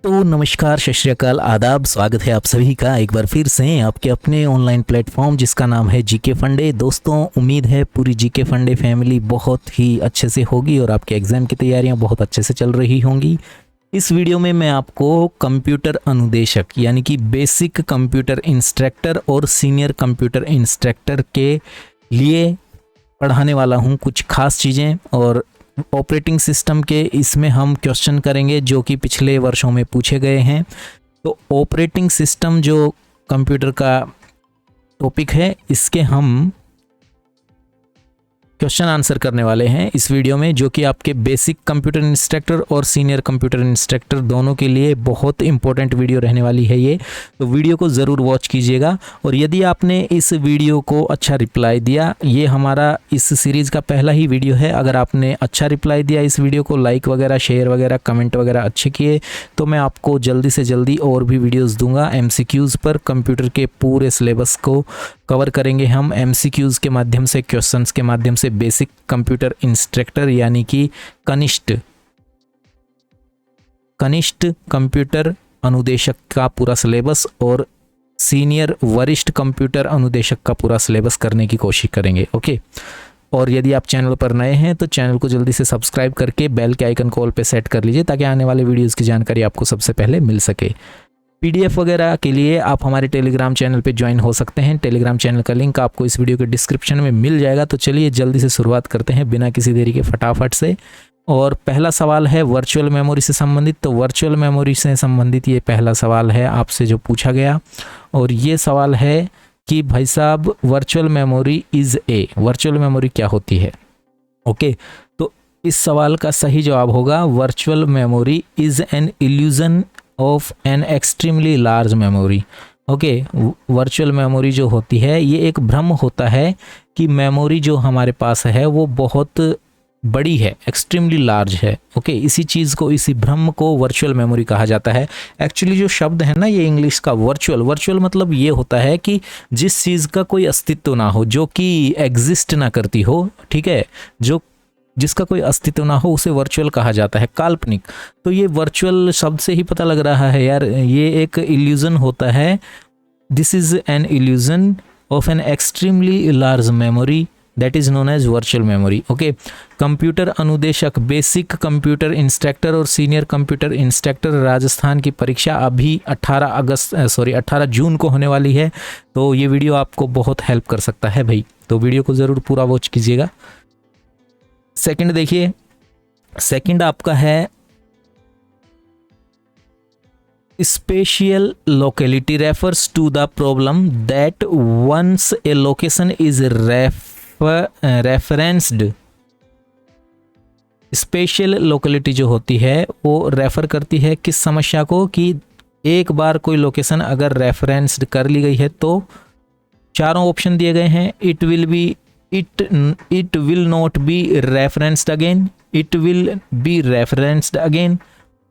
तो नमस्कार, सत श्री अकाल, आदाब। स्वागत है आप सभी का एक बार फिर से आपके अपने ऑनलाइन प्लेटफॉर्म जिसका नाम है जीके फंडे। दोस्तों, उम्मीद है पूरी जीके फंडे फैमिली बहुत ही अच्छे से होगी और आपके एग्ज़ाम की तैयारियां बहुत अच्छे से चल रही होंगी। इस वीडियो में मैं आपको कंप्यूटर अनुदेशक यानी कि बेसिक कंप्यूटर इंस्ट्रक्टर और सीनियर कंप्यूटर इंस्ट्रक्टर के लिए पढ़ाने वाला हूं कुछ खास चीज़ें, और ऑपरेटिंग सिस्टम के इसमें हम क्वेश्चन करेंगे जो कि पिछले वर्षों में पूछे गए हैं। तो ऑपरेटिंग सिस्टम जो कंप्यूटर का टॉपिक है, इसके हम क्वेश्चन आंसर करने वाले हैं इस वीडियो में, जो कि आपके बेसिक कंप्यूटर इंस्ट्रक्टर और सीनियर कंप्यूटर इंस्ट्रक्टर दोनों के लिए बहुत इंपॉर्टेंट वीडियो रहने वाली है ये। तो वीडियो को ज़रूर वॉच कीजिएगा। और यदि आपने इस वीडियो को अच्छा रिप्लाई दिया, ये हमारा इस सीरीज़ का पहला ही वीडियो है, अगर आपने अच्छा रिप्लाई दिया इस वीडियो को, लाइक वगैरह, शेयर वगैरह, कमेंट वगैरह अच्छे किए, तो मैं आपको जल्दी से जल्दी और भी वीडियोज़ दूंगा MCQs पर। कंप्यूटर के पूरे सिलेबस को कवर करेंगे हम MCQs के माध्यम से, क्वेश्चंस के माध्यम से। बेसिक कंप्यूटर इंस्ट्रक्टर यानी कि कनिष्ठ कंप्यूटर अनुदेशक का पूरा सिलेबस और सीनियर वरिष्ठ कंप्यूटर अनुदेशक का पूरा सिलेबस करने की कोशिश करेंगे। ओके। और यदि आप चैनल पर नए हैं तो चैनल को जल्दी से सब्सक्राइब करके बेल के आइकन कॉल पे सेट कर लीजिए, ताकि आने वाले वीडियोस की जानकारी आपको सबसे पहले मिल सके। PDF वगैरह के लिए आप हमारे टेलीग्राम चैनल पे ज्वाइन हो सकते हैं। टेलीग्राम चैनल का लिंक आपको इस वीडियो के डिस्क्रिप्शन में मिल जाएगा। तो चलिए जल्दी से शुरुआत करते हैं बिना किसी देरी के, फटाफट से। और पहला सवाल है वर्चुअल मेमोरी से संबंधित। तो वर्चुअल मेमोरी से संबंधित ये पहला सवाल है आपसे जो पूछा गया, और ये सवाल है कि भाई साहब, virtual memory is a, virtual memory क्या होती है? ओके। तो इस सवाल का सही जवाब होगा virtual memory is an illusion of an extremely large memory. Okay. Virtual memory जो होती है, ये एक भ्रम होता है कि मेमोरी जो हमारे पास है वो बहुत बड़ी है, एक्सट्रीमली लार्ज है। ओके। इसी चीज़ को, इसी भ्रम को वर्चुअल मेमोरी कहा जाता है। एक्चुअली जो शब्द है ना, ये इंग्लिश का वर्चुअल मतलब ये होता है कि जिस चीज़ का कोई अस्तित्व ना हो, जो कि एग्जिस्ट ना करती हो, ठीक है, जिसका कोई अस्तित्व ना हो, उसे वर्चुअल कहा जाता है, काल्पनिक। तो ये वर्चुअल शब्द से ही पता लग रहा है यार, ये एक इल्यूजन होता है। This is an illusion of an extremely large memory that is known as virtual memory. Okay. Computer अनुदेशक, बेसिक कंप्यूटर इंस्ट्रक्टर और सीनियर कंप्यूटर इंस्ट्रक्टर राजस्थान की परीक्षा अभी 18 जून को होने वाली है। तो ये वीडियो आपको बहुत हेल्प कर सकता है भाई, तो वीडियो को ज़रूर पूरा वॉच कीजिएगा। सेकंड देखिए, सेकंड आपका है spatial locality refers to the problem that once a location is referenced. Special locality जो होती है वो रेफर करती है किस समस्या को, कि एक बार कोई लोकेशन अगर रेफरेंस्ड कर ली गई है तो चारों ऑप्शन दिए गए हैं। It will not be referenced again, it will be referenced again,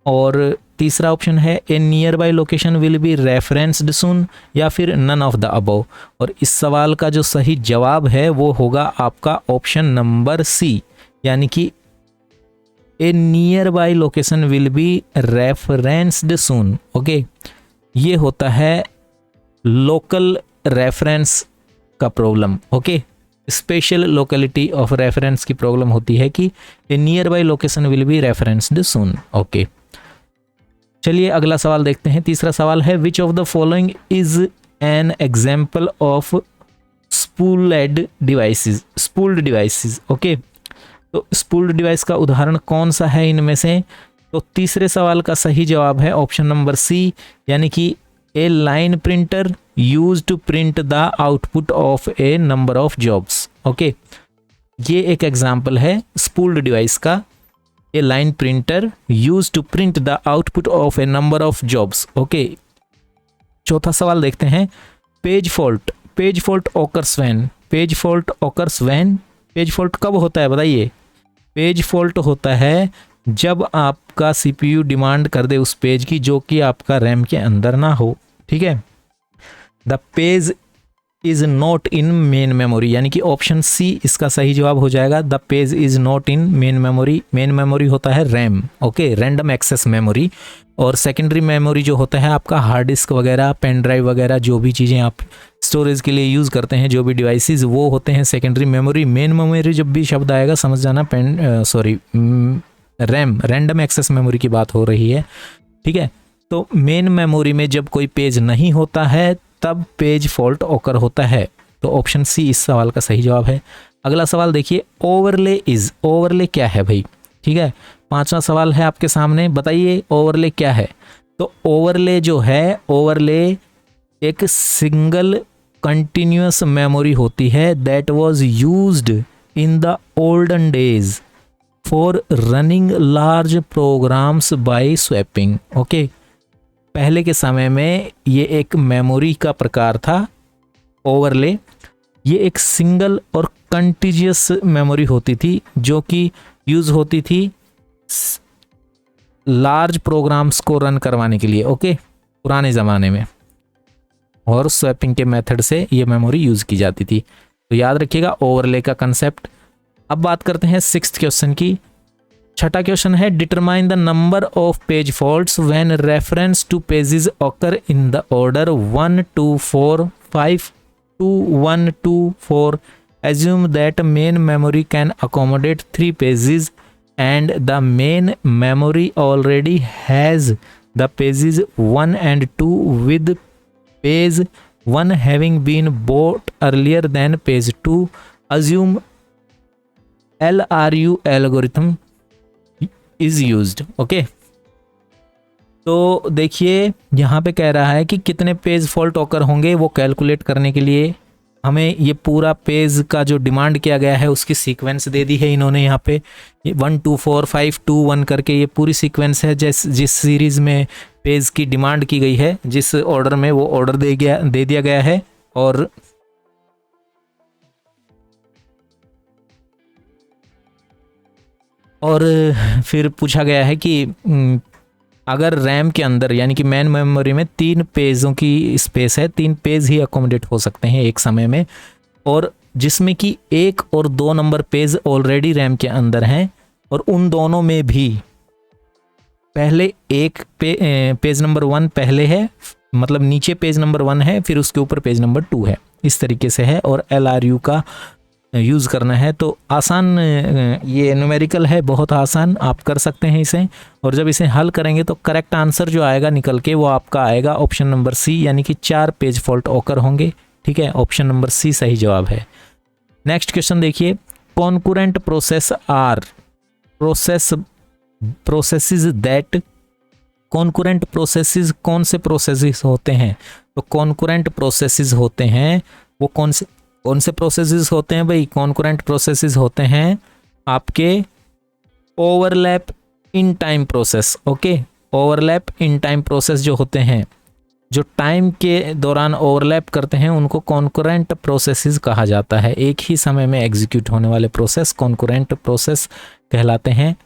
और तीसरा ऑप्शन है a nearby location will be referenced soon, या फिर नन ऑफ द अबव। और इस सवाल का जो सही जवाब है वो होगा आपका ऑप्शन नंबर सी, यानी कि a nearby location will be referenced soon. Okay. ये होता है लोकल रेफरेंस का problem. Okay. Spatial locality of reference की प्रॉब्लम होती है कि a nearby location will be referenced soon. Okay. चलिए अगला सवाल देखते हैं। तीसरा सवाल है which of the following is an example of spooled devices. Okay. तो स्पूल्ड डिवाइस का उदाहरण कौन सा है इनमें से? तो तीसरे सवाल का सही जवाब है ऑप्शन नंबर सी, यानी कि a line printer use to print the output of a number of jobs. Okay. ये एक एग्जाम्पल है स्पूल्ड डिवाइस का, a line printer use to print the output of a number of jobs. Okay. चौथा सवाल देखते हैं। Page fault occurs when. Page fault कब होता है बताइए? पेज फॉल्ट होता है जब आपका CPU डिमांड कर दे उस पेज की जो कि आपका रैम के अंदर ना हो। ठीक है। The page is not in main memory, यानी कि ऑप्शन सी इसका सही जवाब हो जाएगा। The page is not in main memory. Main memory होता है RAM, okay, random access memory, और सेकेंडरी मेमोरी जो होता है आपका हार्ड डिस्क वगैरह, पेन ड्राइव वगैरह, जो भी चीज़ें आप स्टोरेज के लिए यूज़ करते हैं, जो भी डिवाइसेस, वो होते हैं सेकेंडरी मेमोरी। मेन मेमोरी जब भी शब्द आएगा समझ जाना रैम, रैंडम एक्सेस मेमोरी की बात हो रही है, ठीक है। तो मेन मेमोरी में जब कोई पेज नहीं होता है तब पेज फॉल्ट ऑकर होता है। तो ऑप्शन सी इस सवाल का सही जवाब है। अगला सवाल देखिए, ओवरले इज, ओवरले क्या है भाई, ठीक है। पांचवा सवाल है आपके सामने, बताइए ओवरले क्या है। तो ओवरले जो है, ओवरले एक सिंगल कंटिन्यूअस मेमोरी होती है that was used in the olden days for running large programs by swapping, okay. पहले के समय में ये एक मेमोरी का प्रकार था ओवरले। ये एक सिंगल और कंटिन्यूअस मेमोरी होती थी जो कि यूज होती थी लार्ज प्रोग्राम्स को रन करवाने के लिए, ओके, पुराने ज़माने में, और स्वैपिंग के मेथड से ये मेमोरी यूज की जाती थी। तो याद रखिएगा ओवरले का कंसेप्ट। अब बात करते हैं सिक्स्थ क्वेश्चन की। छठा क्वेश्चन है, determine the number of page faults when reference two pages occur in the order 1 2 4 5 2 1 2 4। Assume that main memory can accommodate 3 pages and the main memory already has the pages 1 and 2 with page 1 having been bought earlier than page 2. Assume LRU algorithm is used, okay? तो देखिए यहाँ पे कह रहा है कि कितने page fault occur होंगे, वो कैलकुलेट करने के लिए हमें ये पूरा पेज का जो डिमांड किया गया है उसकी सीक्वेंस दे दी है इन्होंने। यहाँ पे 1 2 4 5 2 1 करके ये पूरी सीक्वेंस है जिस सीरीज में पेज की डिमांड की गई है, जिस ऑर्डर में वो ऑर्डर दे दिया गया है। और फिर पूछा गया है कि अगर रैम के अंदर यानी कि मेन मेमोरी में 3 पेजों की स्पेस है, 3 पेज ही अकोमोडेट हो सकते हैं एक समय में, और जिसमें कि 1 और 2 नंबर पेज ऑलरेडी रैम के अंदर हैं, और उन दोनों में भी पहले एक पेज नंबर 1 पहले है, मतलब नीचे पेज नंबर 1 है, फिर उसके ऊपर पेज नंबर 2 है, इस तरीके से है। और LRU का यूज़ करना है तो आसान, ये न्यूमेरिकल है, बहुत आसान, आप कर सकते हैं इसे। और जब इसे हल करेंगे तो करेक्ट आंसर जो आएगा निकल के वो आपका आएगा ऑप्शन नंबर सी, यानी कि 4 पेज फॉल्ट ऑकर होंगे, ठीक है। ऑप्शन नंबर सी सही जवाब है। नेक्स्ट क्वेश्चन देखिए, concurrent process are processes that, concurrent processes कौन से प्रोसेसेस होते हैं? तो कॉन्करेंट प्रोसेसेस होते हैं वो कौन से प्रोसेसेस होते हैं भाई? कॉन्करेंट प्रोसेसेस होते हैं आपके overlap in time process, okay. Overlap in time process जो होते हैं, जो टाइम के दौरान ओवरलैप करते हैं, उनको कॉन्करेंट प्रोसेसेस कहा जाता है। एक ही समय में एग्जीक्यूट होने वाले प्रोसेस कॉन्करेंट प्रोसेस कहलाते हैं।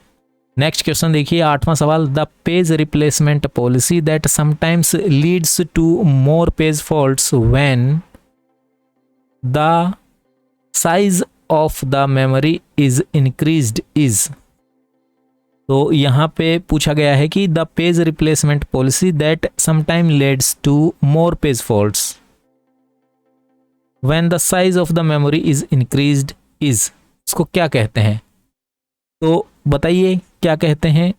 नेक्स्ट क्वेश्चन देखिए, 8वां सवाल, the page replacement policy that sometimes leads to more page faults when the size of the memory is increased is. तो यहाँ पे पूछा गया है कि the page replacement policy that sometime leads to more page faults when the size of the memory is increased is, उसको क्या कहते हैं? तो बताइए क्या कहते हैं।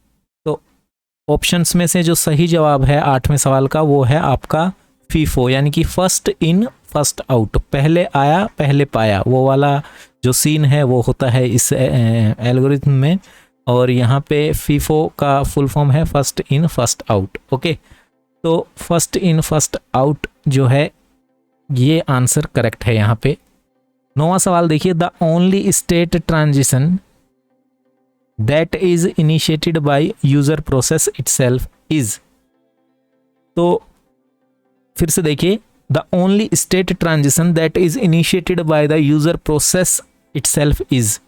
तो ऑप्शंस में से जो सही जवाब है 8वें सवाल का वो है आपका फीफो, यानी कि फर्स्ट इन फर्स्ट आउट, पहले आया पहले पाया, वो वाला जो सीन है वो होता है इस एल्गोरिथम में। और यहाँ पे फीफो का फुल फॉर्म है first in first out, okay. तो फर्स्ट इन फर्स्ट आउट जो है ये आंसर करेक्ट है यहाँ पे। 9वां सवाल देखिए, the only state transition that is initiated by user process itself is. तो फिर से देखिए, the only state transition that is initiated by the user process itself is.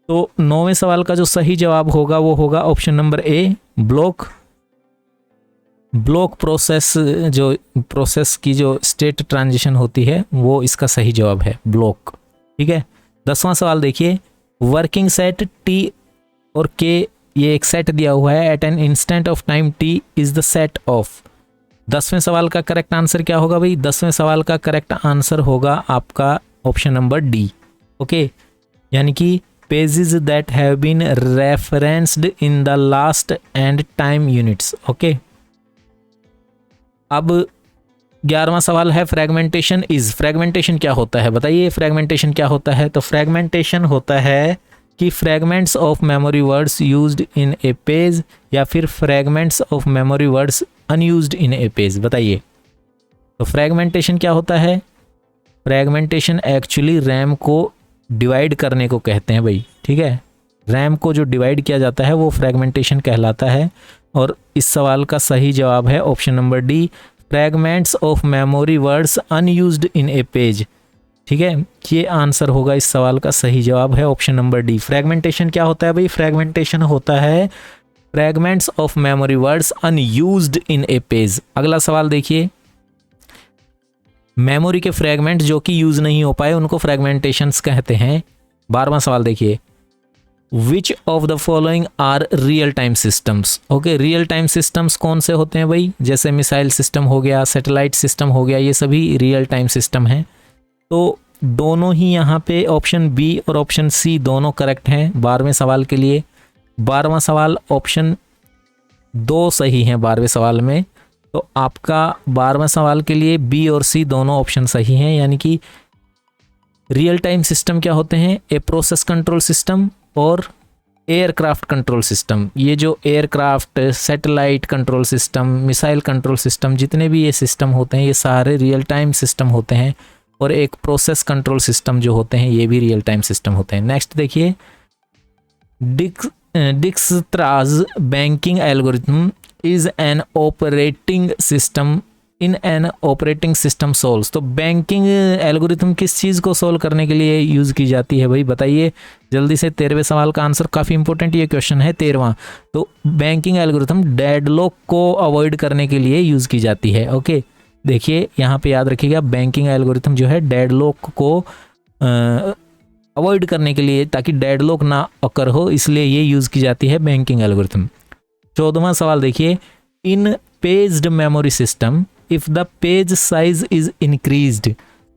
तो 9वें सवाल का जो सही जवाब होगा वो होगा ऑप्शन नंबर ए, ब्लॉक। ब्लॉक प्रोसेस, जो प्रोसेस की जो स्टेट ट्रांजिशन होती है वो इसका सही जवाब है, ब्लॉक। ठीक है। 10वां सवाल देखिए, वर्किंग सेट टी और के, ये एक सेट दिया हुआ है, at an instant of time T is the set of. 10वें सवाल का करेक्ट आंसर क्या होगा भाई? 10वें सवाल का करेक्ट आंसर होगा आपका ऑप्शन नंबर डी। ओके, यानी कि pages that have been referenced in the last and time units. Okay, अब 11वां सवाल है, फ्रेगमेंटेशन इज। फ्रेगमेंटेशन क्या होता है बताइए? फ्रेगमेंटेशन क्या होता है? तो फ्रेगमेंटेशन होता है कि fragments of memory words used in A page या फिर fragments of memory words unused in A page. बताइए, तो फ्रेगमेंटेशन क्या होता है? फ्रेगमेंटेशन एक्चुअली रैम को डिवाइड करने को कहते हैं भाई। ठीक है, रैम को जो डिवाइड किया जाता है वो फ्रेगमेंटेशन कहलाता है। और इस सवाल का सही जवाब है option number D, fragments of memory words unused in A page. ठीक है, ये आंसर होगा इस सवाल का सही जवाब है ऑप्शन नंबर डी। फ्रेगमेंटेशन क्या होता है भाई? फ्रेगमेंटेशन होता है fragments of memory words unused in A page. अगला सवाल देखिए, मेमोरी के फ्रेगमेंट जो कि यूज नहीं हो पाए उनको फ्रेगमेंटेशंस कहते हैं। 12वां सवाल देखिए, which of the following are real time systems. Okay, real time systems कौन से होते हैं भाई? जैसे मिसाइल सिस्टम हो गया, सैटेलाइट सिस्टम हो गया, ये सभी रियल टाइम सिस्टम हैं। तो दोनों ही यहाँ पे ऑप्शन बी और ऑप्शन सी दोनों करेक्ट हैं 12वें सवाल के लिए। 12वां सवाल ऑप्शन 2 सही है 12वें सवाल में, तो आपका 12वें सवाल के लिए बी और सी दोनों ऑप्शन सही हैं। यानी कि रियल टाइम सिस्टम क्या होते हैं? ए प्रोसेस कंट्रोल सिस्टम और एयरक्राफ्ट कंट्रोल सिस्टम। ये जो aircraft, satellite control system, missile control system, जितने भी ये सिस्टम होते हैं ये सारे रियल टाइम सिस्टम होते हैं। और एक प्रोसेस कंट्रोल सिस्टम जो होते हैं ये भी रियल टाइम सिस्टम होते हैं। नेक्स्ट देखिए, Dijkstra's banking algorithm is an operating system in an operating system solves. तो बैंकिंग एल्गोरिथम किस चीज़ को सोल्व करने के लिए यूज़ की जाती है भाई? बताइए जल्दी से। 13वें सवाल का आंसर काफ़ी इंपॉर्टेंट ये क्वेश्चन है 13वां। तो बैंकिंग एल्गोरिथम डेडलॉक को अवॉइड करने के लिए यूज़ की जाती है। ओके, देखिए यहाँ पे याद रखिएगा, बैंकिंग एल्गोरिथम जो है डेडलॉक को अवॉइड करने के लिए, ताकि डेडलॉक ना अकर हो, इसलिए ये यूज़ की जाती है बैंकिंग एल्गोरिथम। 14वां सवाल देखिए, in paged memory system if the page size is increased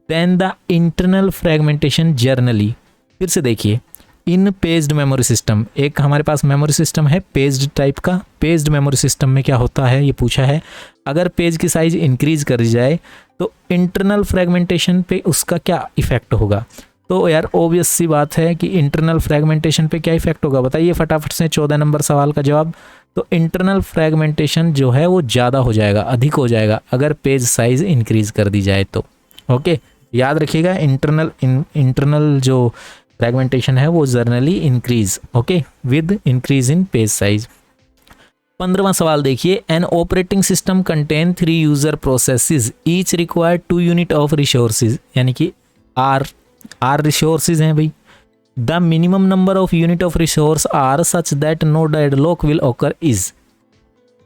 then the internal fragmentation generally. फिर से देखिए, इन पेज्ड मेमोरी सिस्टम, एक हमारे पास मेमोरी सिस्टम है पेज्ड टाइप का। पेज्ड मेमोरी सिस्टम में क्या होता है ये पूछा है, अगर पेज की साइज इंक्रीज कर जाए तो इंटरनल फ्रेगमेंटेशन पे उसका क्या इफेक्ट होगा? तो यार ऑब्वियस सी बात है कि इंटरनल फ्रेगमेंटेशन पे क्या इफेक्ट होगा, बताइए फटाफट से 14 नंबर सवाल का जवाब। तो इंटरनल फ्रेगमेंटेशन जो है वो ज़्यादा हो जाएगा, अधिक हो जाएगा अगर पेज साइज इंक्रीज कर दी जाए तो। ओके, याद रखिएगा, इंटरनल जो फ्रेगमेंटेशन है वो generally increase, okay, with increase in page size. 15वां सवाल देखिए, an operating system contain 3 user processes each require 2 unit of resources, यानी कि आर रिसोर्सेज हैं भाई। The minimum number of unit of resource are such that no deadlock will occur is.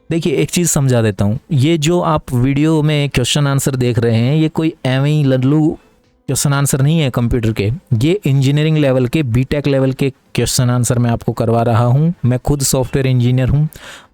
देखिए एक चीज़ समझा देता हूँ, ये जो आप वीडियो में क्वेश्चन आंसर देख रहे हैं ये कोई एवं ही लल्लू क्वेश्चन आंसर नहीं है कंप्यूटर के, ये इंजीनियरिंग लेवल के, बीटेक लेवल के क्वेश्चन आंसर मैं आपको करवा रहा हूँ। मैं खुद सॉफ्टवेयर इंजीनियर हूँ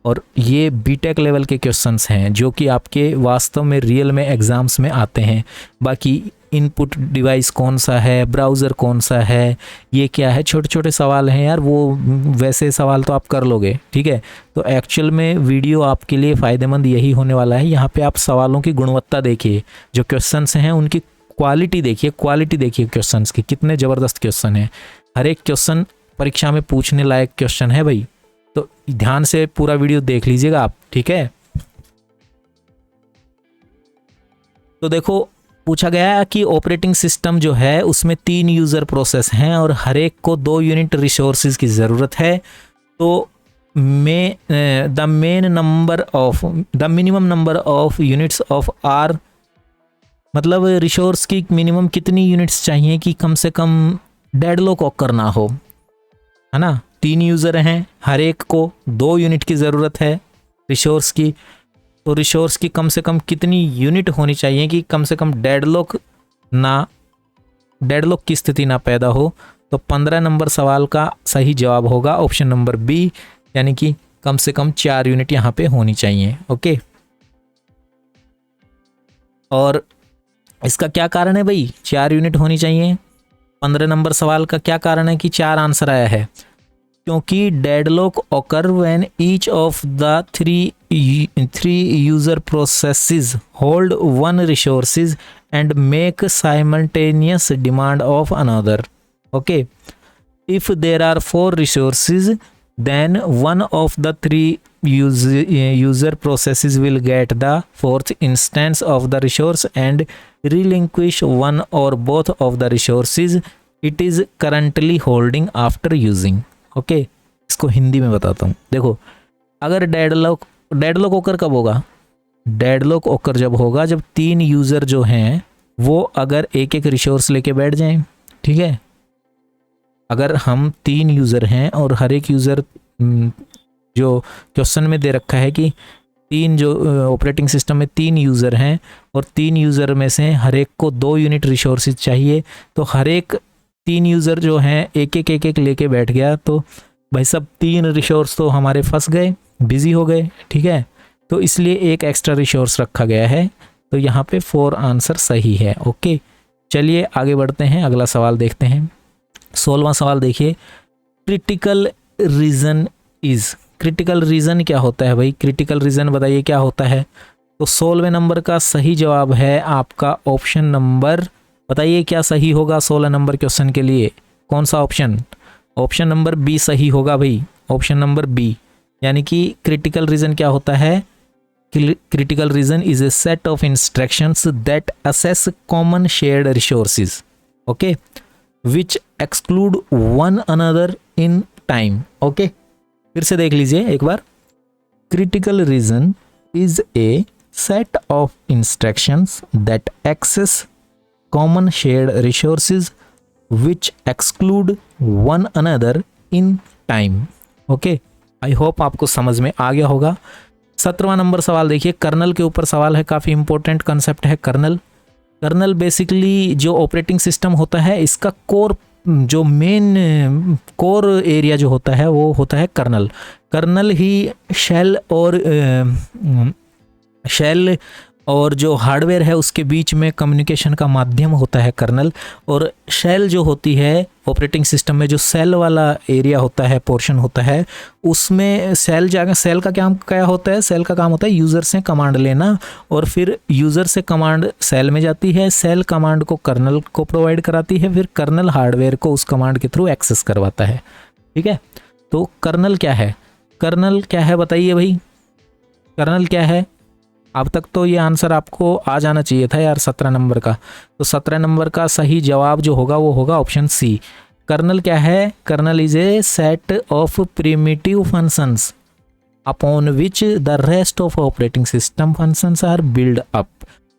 और ये बीटेक लेवल के क्वेश्चंस हैं जो कि आपके वास्तव में रियल में एग्ज़ाम्स में आते हैं। बाकी इनपुट डिवाइस कौन सा है, ब्राउज़र कौन सा है, ये क्या है, छोटे छोटे सवाल हैं यार, वो वैसे सवाल तो आप कर लोगे, ठीक है। तो एक्चुअल में वीडियो आपके लिए फ़ायदेमंद यही होने वाला है। यहाँ पे आप सवालों की गुणवत्ता देखिए, जो क्वेश्चंस हैं उनकी क्वालिटी देखिए क्वेश्चंस की, कितने ज़बरदस्त क्वेश्चन हैं। हर एक क्वेश्चन परीक्षा में पूछने लायक क्वेश्चन है भाई, तो ध्यान से पूरा वीडियो देख लीजिएगा आप, ठीक है। तो देखो पूछा गया कि ऑपरेटिंग सिस्टम जो है उसमें 3 यूज़र प्रोसेस हैं और हर एक को 2 यूनिट रिसोर्सेज की ज़रूरत है। तो the minimum number of units of R, मतलब रिसोर्स की मिनिमम कितनी यूनिट्स चाहिए कि कम से कम डेडलॉक ऑकर ना हो, है ना। 3 यूज़र हैं, हर एक को 2 यूनिट की ज़रूरत है रिसोर्स की। तो रिसोर्स की कम से कम कितनी यूनिट होनी चाहिए कि कम से कम डेडलॉक की स्थिति ना पैदा हो? तो 15 नंबर सवाल का सही जवाब होगा ऑप्शन नंबर बी, यानी कि कम से कम 4 यूनिट यहाँ पे होनी चाहिए। ओके, और इसका क्या कारण है भाई 4 यूनिट होनी चाहिए? 15 नंबर सवाल का क्या कारण है कि 4 आंसर आया है? क्योंकि deadlock occur when each of the three user processes hold one resources and make simultaneous demand of another. Okay, if there are 4 resources then one of the 3 user processes will get the 4th instance of the resource and relinquish one or both of the resources it is currently holding after using। Okay, इसको हिंदी में बताता हूँ। देखो, अगर deadlock ओकर कब होगा? Deadlock ओकर जब होगा जब 3 यूज़र जो हैं वो अगर एक एक रिसोर्स लेके बैठ जाएं। ठीक है, अगर हम 3 यूज़र हैं और हर एक यूज़र जो क्वेश्चन में दे रखा है कि 3 जो ऑपरेटिंग सिस्टम में 3 यूज़र हैं और 3 यूज़र में से हर एक को 2 यूनिट रिसोर्सेज चाहिए, तो हर एक 3 यूज़र जो हैं एक एक लेके बैठ गया, तो भाई सब 3 रिसोर्स तो हमारे फंस गए, बिजी हो गए। ठीक है, तो इसलिए एक एक्स्ट्रा रिसोर्स रखा गया है, तो यहाँ पे 4 आंसर सही है। ओके, चलिए आगे बढ़ते हैं, अगला सवाल देखते हैं। 16वां सवाल देखिए, critical region is. Critical reason क्या होता है भाई? क्रिटिकल रीजन बताइए क्या होता है? तो 16वें नंबर का सही जवाब है आपका ऑप्शन नंबर, बताइए क्या सही होगा 16 नंबर क्वेश्चन के लिए? कौन सा ऑप्शन? ऑप्शन नंबर बी सही होगा भाई, ऑप्शन नंबर बी। यानी कि क्रिटिकल रीजन क्या होता है? Critical region is a set of instructions that access common shared resources, okay, which exclude one another in time. Okay, फिर से देख लीजिए एक बार। Critical region is a set of instructions that access common shared resources which exclude one another in time. Okay, I hope आपको समझ में आ गया होगा। 17वां नंबर सवाल देखिए, कर्नल के ऊपर सवाल है, काफ़ी इंपॉर्टेंट कंसेप्ट है कर्नल। कर्नल बेसिकली जो ऑपरेटिंग सिस्टम होता है इसका कोर, जो मेन कोर एरिया जो होता है वो होता है कर्नल। कर्नल ही शेल और जो हार्डवेयर है उसके बीच में कम्युनिकेशन का माध्यम होता है कर्नल। और शेल जो होती है ऑपरेटिंग सिस्टम में, जो सेल वाला एरिया होता है, पोर्शन होता है, उसमें सेल का क्या होता है? सेल का काम होता है यूज़र से कमांड लेना, और फिर यूज़र से कमांड सेल में जाती है, सेल कमांड को कर्नल को प्रोवाइड कराती है, फिर कर्नल हार्डवेयर को उस कमांड के थ्रू एक्सेस करवाता है। ठीक है, तो कर्नल क्या है? कर्नल क्या है बताइए भाई, कर्नल क्या है? अब तक तो ये आंसर आपको आ जाना चाहिए था यार 17 नंबर का। तो 17 नंबर का सही जवाब जो होगा वो होगा ऑप्शन सी। कर्नल क्या है? Kernel is a set of primitive functions upon which the rest of operating system functions are build up.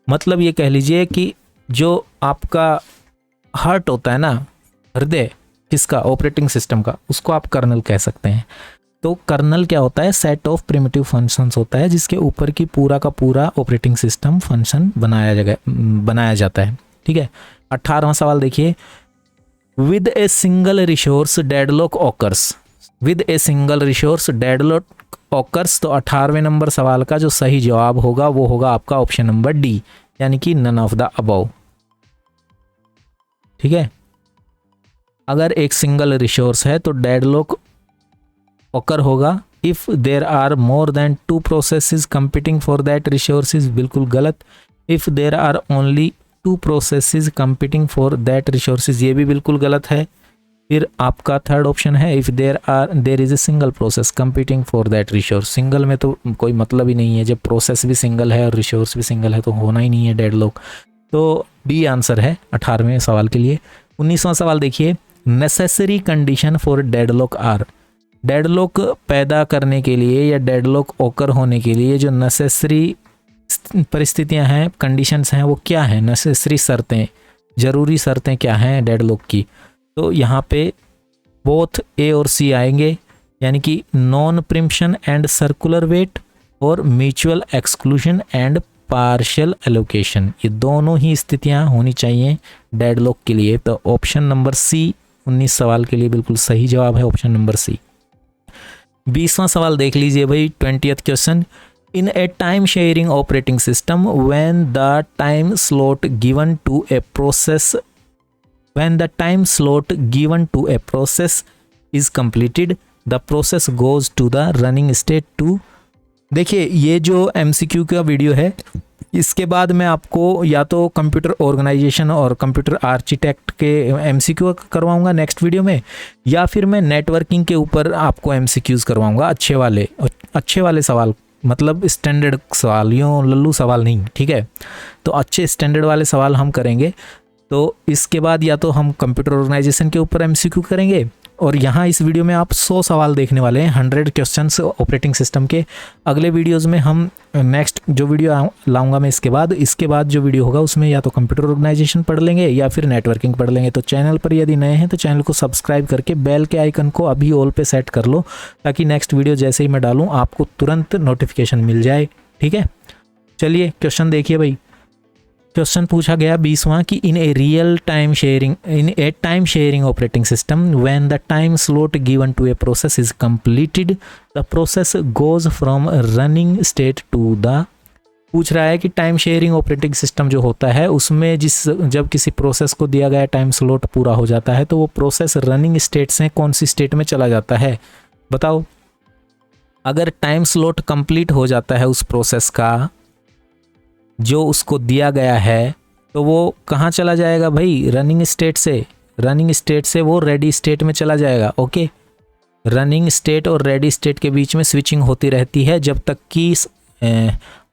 मतलब ये कह लीजिए कि जो आपका हार्ट होता है ना, हृदय किसका? ऑपरेटिंग सिस्टम का, उसको आप कर्नल कह सकते हैं। तो कर्नल क्या होता है? सेट ऑफ प्रिमिटिव फंक्शंस होता है जिसके ऊपर की पूरा का पूरा ऑपरेटिंग सिस्टम फंक्शन बनाया जाता है। ठीक है, 18वां सवाल देखिए, with a single resource deadlock occurs. With a single resource deadlock occurs. तो 18वें नंबर सवाल का जो सही जवाब होगा वो होगा आपका ऑप्शन नंबर डी, यानी कि नन ऑफ द अबव। ठीक है, अगर एक सिंगल रिसोर्स है तो डेडलॉक ऑकर होगा if there are more than 2 processes competing for that resources. बिल्कुल गलत। If there are only 2 processes competing for that resources, ये भी बिल्कुल गलत है। फिर आपका थर्ड ऑप्शन है if there is a single process competing for that resource. Single में तो कोई मतलब ही नहीं है, जब प्रोसेस भी सिंगल है और रिसोर्स भी सिंगल है तो होना ही नहीं है डेडलॉक। तो बी आंसर है 18वें सवाल के लिए। 19वां सवाल देखिए, necessary condition for deadlock are. Deadlock पैदा करने के लिए या डेडलॉक ओकर होने के लिए जो नेसेसरी परिस्थितियां हैं, कंडीशंस हैं, वो क्या हैं? नेसेसरी शर्तें, ज़रूरी शर्तें क्या हैं डेडलॉक की? तो यहाँ पे बोथ ए और सी आएंगे, यानी कि non preemption and circular wait, और mutual exclusion and partial allocation, ये दोनों ही स्थितियां होनी चाहिए डेडलॉक के लिए। तो ऑप्शन नंबर सी 19 सवाल के लिए बिल्कुल सही जवाब है ऑप्शन नंबर सी। 20वां सवाल देख लीजिए भाई, 20th question. In a time sharing operating system when the time slot given to a process is completed, the process goes to the running state to। देखिए ये जो MCQ का वीडियो है, इसके बाद मैं आपको या तो कंप्यूटर ऑर्गेनाइजेशन और कंप्यूटर आर्किटेक्ट के MCQ करवाऊंगा नेक्स्ट वीडियो में, या फिर मैं नेटवर्किंग के ऊपर आपको MCQs करवाऊंगा, अच्छे वाले सवाल, मतलब स्टैंडर्ड सवाल, यूँ लल्लू सवाल नहीं, ठीक है। तो अच्छे स्टैंडर्ड वाले सवाल हम करेंगे। तो इसके बाद या तो हम कंप्यूटर ऑर्गेनाइजेशन के ऊपर MCQ करेंगे, और यहाँ इस वीडियो में आप 100 सवाल देखने वाले हैं, 100 क्वेश्चंस ऑपरेटिंग सिस्टम के। अगले वीडियोस में हम नेक्स्ट जो वीडियो लाऊंगा मैं इसके बाद जो वीडियो होगा उसमें या तो कंप्यूटर ऑर्गेनाइजेशन पढ़ लेंगे या फिर नेटवर्किंग पढ़ लेंगे। तो चैनल पर यदि नए हैं तो चैनल को सब्सक्राइब करके बेल के आइकन को अभी ऑल पे सेट कर लो, ताकि नेक्स्ट वीडियो जैसे ही मैं डालूँ आपको तुरंत नोटिफिकेशन मिल जाए, ठीक है। चलिए क्वेश्चन देखिए भाई। क्वेश्चन पूछा गया 20वां कि in a time sharing operating system when the time slot given to a process is completed, the process goes from running state to the. पूछ रहा है कि टाइम शेयरिंग ऑपरेटिंग सिस्टम जो होता है उसमें जब किसी प्रोसेस को दिया गया टाइम स्लॉट पूरा हो जाता है तो वो प्रोसेस रनिंग स्टेट से कौन सी स्टेट में चला जाता है, बताओ। अगर टाइम स्लॉट कंप्लीट हो जाता है उस प्रोसेस का जो उसको दिया गया है, तो वो कहाँ चला जाएगा भाई, रनिंग स्टेट से वो रेडी स्टेट में चला जाएगा। ओके, रनिंग स्टेट और रेडी स्टेट के बीच में स्विचिंग होती रहती है जब तक कि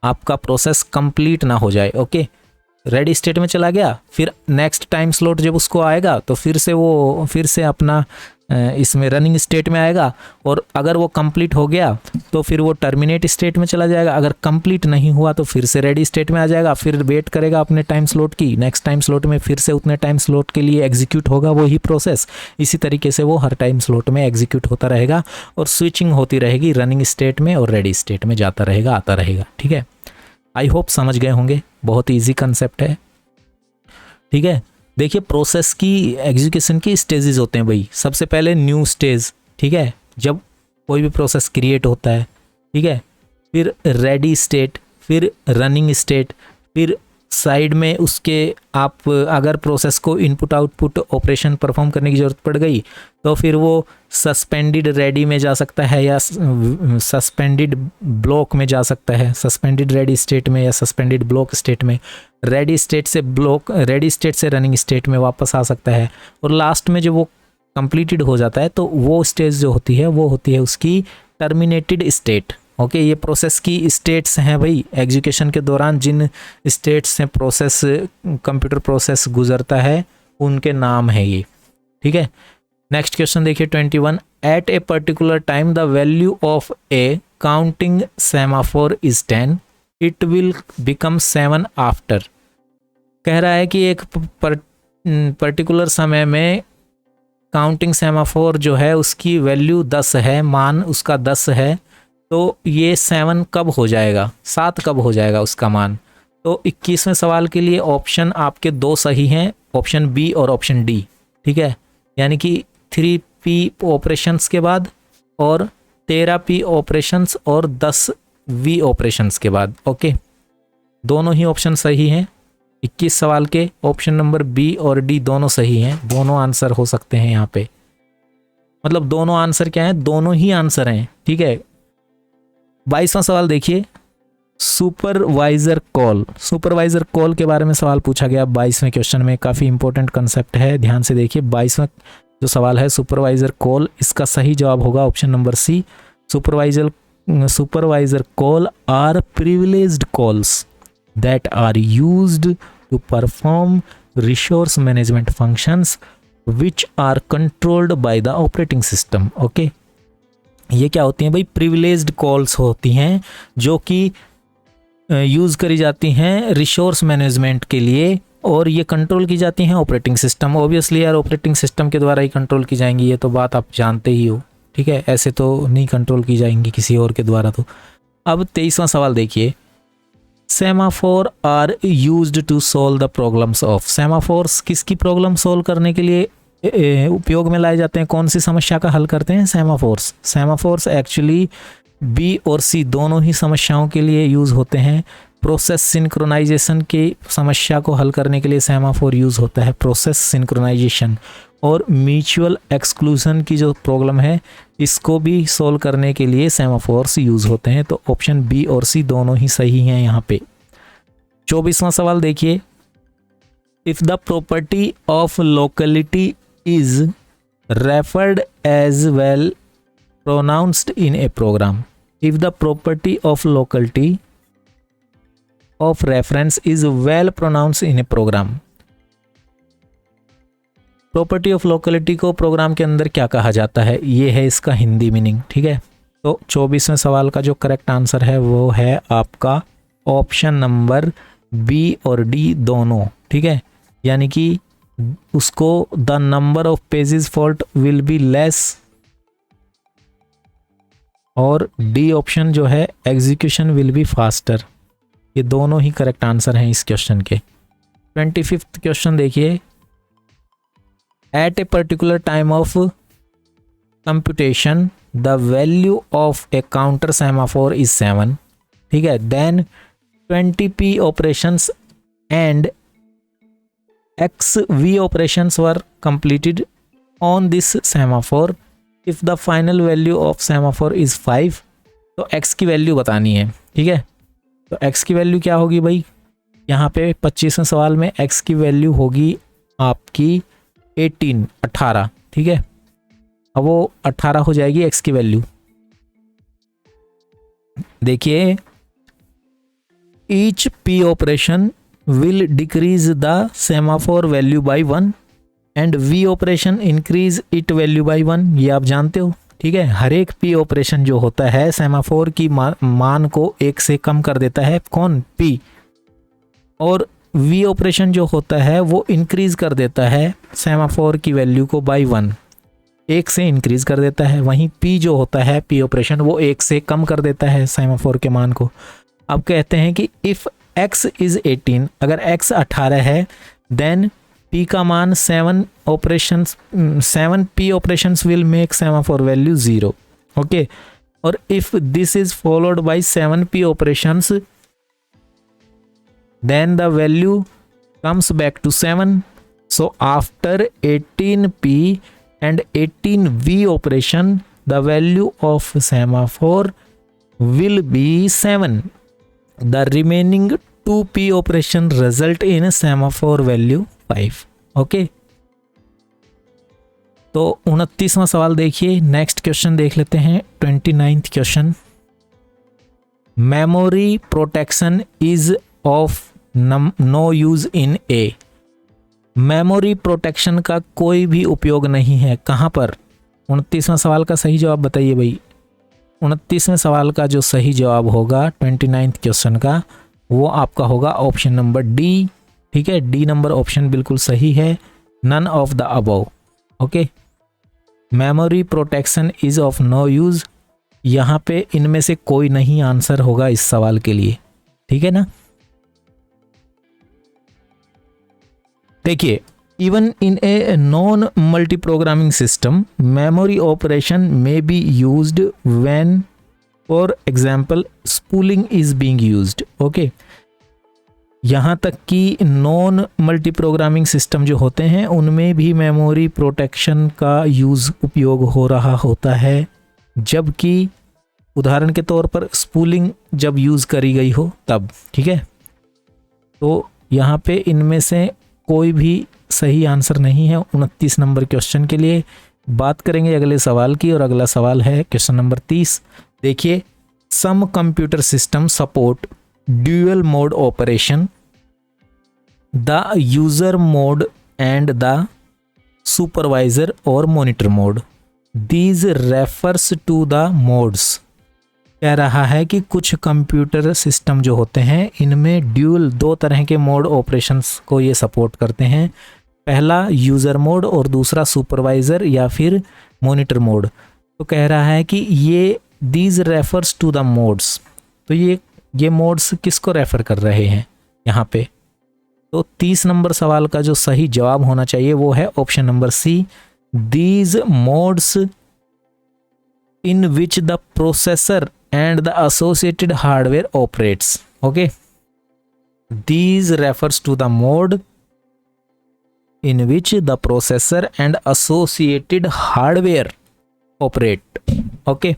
आपका प्रोसेस कंप्लीट ना हो जाए। ओके, रेडी स्टेट में चला गया, फिर नेक्स्ट टाइम स्लॉट जब उसको आएगा तो फिर से अपना इसमें रनिंग स्टेट में आएगा, और अगर वो कंप्लीट हो गया तो फिर वो टर्मिनेट स्टेट में चला जाएगा। अगर कंप्लीट नहीं हुआ तो फिर से रेडी स्टेट में आ जाएगा, फिर वेट करेगा अपने टाइम स्लॉट की, नेक्स्ट टाइम स्लॉट में फिर से उतने टाइम स्लॉट के लिए एग्जीक्यूट होगा वही प्रोसेस। इसी तरीके से वो हर टाइम स्लॉट में एग्जीक्यूट होता रहेगा और स्विचिंग होती रहेगी, रनिंग स्टेट में और रेडी स्टेट में जाता रहेगा, आता रहेगा, ठीक है। आई होप समझ गए होंगे, बहुत ईजी कंसेप्ट है, ठीक है। देखिए प्रोसेस की एग्जीक्यूशन की स्टेजेस होते हैं भाई। सबसे पहले न्यू स्टेज, ठीक है, जब कोई भी प्रोसेस क्रिएट होता है, ठीक है। फिर रेडी स्टेट, फिर रनिंग स्टेट, फिर साइड में उसके आप अगर प्रोसेस को इनपुट आउटपुट ऑपरेशन परफॉर्म करने की ज़रूरत पड़ गई तो फिर वो सस्पेंडेड रेडी में जा सकता है या सस्पेंडेड ब्लॉक में जा सकता है, सस्पेंडेड रेडी स्टेट में या सस्पेंडेड ब्लॉक स्टेट में। रेडी स्टेट से रनिंग स्टेट में वापस आ सकता है, और लास्ट में जब वो कंप्लीटेड हो जाता है तो वो स्टेज जो होती है वो होती है उसकी टर्मिनेटेड स्टेट। ओके, ये प्रोसेस की स्टेट्स हैं भाई। एग्जीक्यूशन के दौरान जिन स्टेट्स से कंप्यूटर प्रोसेस गुजरता है उनके नाम है ये, ठीक है। नेक्स्ट क्वेश्चन देखिए 21। At a particular time the value of a counting semaphore is 10, it will become 7 after. कह रहा है कि एक पर्टिकुलर समय में काउंटिंग सेमाफोर जो है उसकी वैल्यू 10 है, मान उसका 10 है, तो ये 7 कब हो जाएगा, 7 कब हो जाएगा उसका मान। तो 21वें सवाल के लिए ऑप्शन आपके 2 सही हैं, ऑप्शन बी और ऑप्शन डी, ठीक है। यानी कि 3P ऑपरेशंस के बाद और 13P ऑपरेशंस और 10V ऑपरेशंस के बाद। ओके, दोनों ही ऑप्शन सही हैं। 21 सवाल के ऑप्शन नंबर बी और डी दोनों सही हैं, दोनों आंसर हो सकते हैं यहाँ पे। मतलब दोनों आंसर क्या है, दोनों ही आंसर हैं, ठीक है। 22वां सवाल देखिए, सुपरवाइजर कॉल के बारे में सवाल पूछा गया 22वें क्वेश्चन में। काफ़ी इंपॉर्टेंट कंसेप्ट है, ध्यान से देखिए। 22वां जो सवाल है सुपरवाइजर कॉल, इसका सही जवाब होगा option number C. Supervisor call are privileged calls that are used to perform resource management functions which are controlled by the operating system. Okay, ये क्या होती हैं भाई, प्रिविलेज्ड कॉल्स होती हैं जो कि यूज़ करी जाती हैं रिसोर्स मैनेजमेंट के लिए, और ये कंट्रोल की जाती हैं ऑपरेटिंग सिस्टम। ऑब्वियसली यार ऑपरेटिंग सिस्टम के द्वारा ही कंट्रोल की जाएंगी, ये तो बात आप जानते ही हो, ठीक है। ऐसे तो नहीं कंट्रोल की जाएंगी किसी और के द्वारा। तो अब 23वां सवाल देखिए, semaphore are used to solve the problems of. Semaphores किसकी प्रॉब्लम सोल्व करने के लिए उपयोग में लाए जाते हैं, कौन सी समस्या का हल करते हैं सेमाफोर्स। सेमाफोर्स एक्चुअली बी और सी दोनों ही समस्याओं के लिए यूज़ होते हैं। प्रोसेस सिंक्रोनाइजेशन की समस्या को हल करने के लिए सेमाफोर यूज़ होता है, प्रोसेस सिंक्रोनाइजेशन। और म्यूचुअल एक्सक्लूजन की जो प्रॉब्लम है इसको भी सोल्व करने के लिए सेमाफोर्स यूज़ होते हैं। तो ऑप्शन बी और सी दोनों ही सही हैं यहाँ पे। 24वां सवाल देखिए, if the property of locality is referred as well pronounced in a program, if the property of locality of reference is well pronounced in a program। Property of locality को प्रोग्राम के अंदर क्या कहा जाता है, ये है इसका हिंदी मीनिंग। ठीक है, तो 24वें सवाल का जो करेक्ट आंसर है वो है आपका ऑप्शन नंबर बी और डी दोनों। ठीक है, यानी कि उसको the number of pages fault will be less, और डी ऑप्शन जो है एग्जीक्यूशन विल बी फास्टर। ये दोनों ही करेक्ट आंसर हैं इस क्वेश्चन के। 25वां क्वेश्चन देखिए, at a particular time of computation the value of a counter semaphore is 7। ठीक है, then 20p operations and XV operations were completed on this semaphore. If the final value of semaphore is 5, तो x की value बतानी है। ठीक है, तो x की वैल्यू क्या होगी भाई, यहाँ पे 25वें सवाल में x की वैल्यू होगी आपकी 18। ठीक है, अब वो 18 हो जाएगी x की वैल्यू। देखिए, each p operation will decrease the semaphore value by 1 and V operation increase it value by 1, ये आप जानते हो। ठीक है, हर एक P ऑपरेशन जो होता है सेमाफोर की मान को 1 से कम कर देता है, कौन, P। और V ऑपरेशन जो होता है वो इंक्रीज कर देता है सेमाफोर की वैल्यू को बाय 1, 1 से इंक्रीज कर देता है। वहीं P जो होता है P ऑपरेशन वो 1 से कम कर देता है सेमाफोर के मान को। अब कहते हैं कि इफ़ x इज़ 18, अगर x 18 है, देन P का मान 7p operations will make semaphore value 0। Okay, और if this is followed by 7p operations then the value comes back to 7। So after 18p and 18v operation the value of semaphore will be 7। The remaining 2p operation result in semaphore value 5। Okay, तो 29वां सवाल देखिए। Next question देख लेते हैं, 29th question, memory protection is of no use in a. Memory protection का कोई भी उपयोग नहीं है, कहाँ पर। 29वां सवाल का सही जवाब बताइए भाई। 29वें सवाल का जो सही जवाब होगा 29th क्वेश्चन का, वो आपका होगा ऑप्शन नंबर डी। ठीक है, डी नंबर ऑप्शन बिल्कुल सही है, none of the above. Okay, memory protection is of no use, यहाँ पे इनमें से कोई नहीं आंसर होगा इस सवाल के लिए। ठीक है ना, देखिए, even in a non multi programming system memory operation may be used when for example spooling is being used. Okay, यहाँ तक कि नॉन मल्टी प्रोग्रामिंग सिस्टम जो होते हैं उनमें भी मेमोरी प्रोटेक्शन का यूज़ उपयोग हो रहा होता है, जबकि उदाहरण के तौर पर स्पूलिंग जब यूज़ करी गई हो तब। ठीक है, तो यहाँ पे इनमें से कोई भी सही आंसर नहीं है 29 नंबर क्वेश्चन के लिए। बात करेंगे अगले सवाल की, और अगला सवाल है क्वेश्चन नंबर 30। देखिए, some computer system support dual mode operation, the user mode and the supervisor और monitor mode. These refers to the modes. कह रहा है कि कुछ कंप्यूटर सिस्टम जो होते हैं इनमें ड्यूअल, दो तरह के मोड ऑपरेशंस को ये सपोर्ट करते हैं। पहला यूज़र मोड और दूसरा सुपरवाइज़र या फिर मॉनिटर मोड। तो कह रहा है कि ये these refers to the modes, तो ये मोड्स किसको रेफर कर रहे हैं यहाँ पे? तो 30 नंबर सवाल का जो सही जवाब होना चाहिए वो है option number C, these modes in which the processor and the associated hardware operates. Okay, these refers to the mode in which the processor and associated hardware operate. Okay,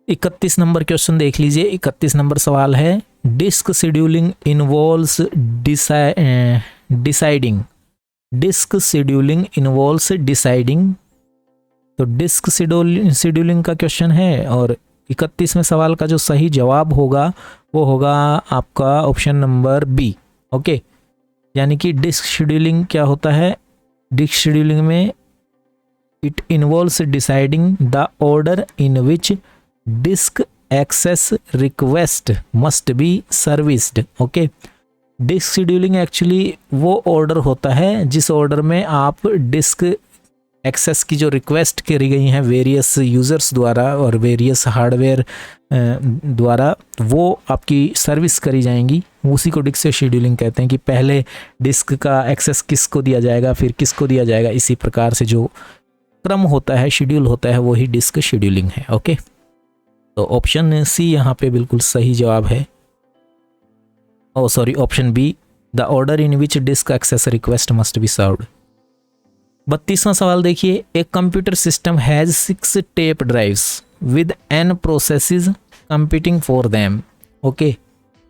31 number question देख लीजिए। 31 number सवाल है, disk scheduling involves deciding. Disk scheduling involves deciding, तो disk scheduling का question है और 31वें सवाल का जो सही जवाब होगा वो होगा आपका ऑप्शन नंबर बी। ओके, यानी कि डिस्क शेड्यूलिंग क्या होता है? डिस्क शेड्यूलिंग में it involves deciding the order in which disk access request must be serviced. Okay, disk scheduling actually वो ऑर्डर होता है जिस ऑर्डर में आप डिस्क एक्सेस की जो रिक्वेस्ट करी गई हैं वेरियस यूज़र्स द्वारा और वेरियस हार्डवेयर द्वारा, वो आपकी सर्विस करी जाएंगी, उसी को डिस्क शेड्यूलिंग कहते हैं कि पहले डिस्क का एक्सेस किसको दिया जाएगा, फिर किसको दिया जाएगा, इसी प्रकार से जो क्रम होता है, शेड्यूल होता है, वही डिस्क शेड्यूलिंग है। ओके, तो ऑप्शन सी यहाँ पे बिल्कुल सही जवाब है। Option B, the order in which disk access request must be served. 32वां सवाल देखिए, एक computer system has 6 tape drives with n processes competing for them. Okay,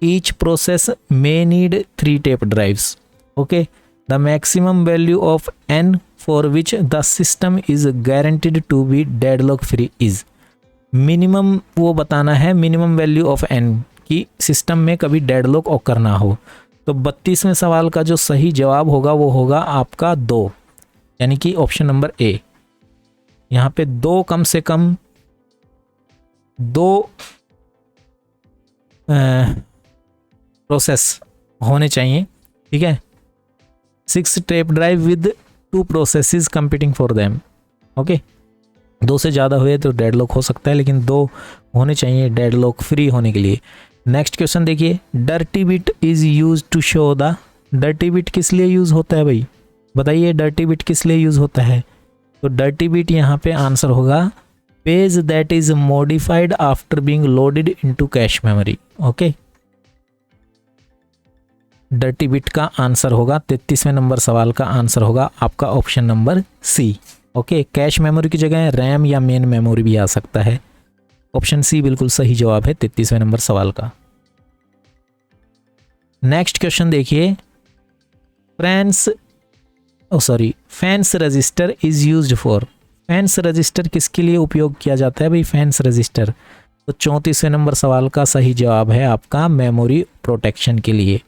each process may need 3 tape drives. Okay, the maximum value of n for which the system is guaranteed to be deadlock free is. Minimum वो बताना है, minimum value of n की system में कभी deadlock occur ना हो। तो 32वें सवाल का जो सही जवाब होगा वो होगा आपका 2, यानी कि ऑप्शन नंबर ए। यहाँ पे 2 कम से कम 2 प्रोसेस होने चाहिए। ठीक है, 6 tape drive with 2 processes competing for them. Okay, 2 से ज़्यादा हुए तो डेडलॉक हो सकता है, लेकिन 2 होने चाहिए डेडलॉक फ्री होने के लिए। नेक्स्ट क्वेश्चन देखिए, dirty bit is use to show the. Dirty bit किस लिए यूज होता है भाई, बताइए? डर्टी बिट किस लिए यूज होता है? तो डर्टी बिट यहाँ पे आंसर होगा page that is modified after being loaded into cache memory. Okay, dirty bit का आंसर होगा 33वें नंबर सवाल का आंसर होगा आपका option number C. Okay, cache memory की जगह रैम या मेन मेमोरी भी आ सकता है। ऑप्शन सी बिल्कुल सही जवाब है 33वें नंबर सवाल का। नेक्स्ट क्वेश्चन देखिए, fans register is used for. Fans register किसके लिए उपयोग किया जाता है भाई? फैंस रजिस्टर, तो 34वें नंबर सवाल का सही जवाब है आपका मेमोरी प्रोटेक्शन के लिए।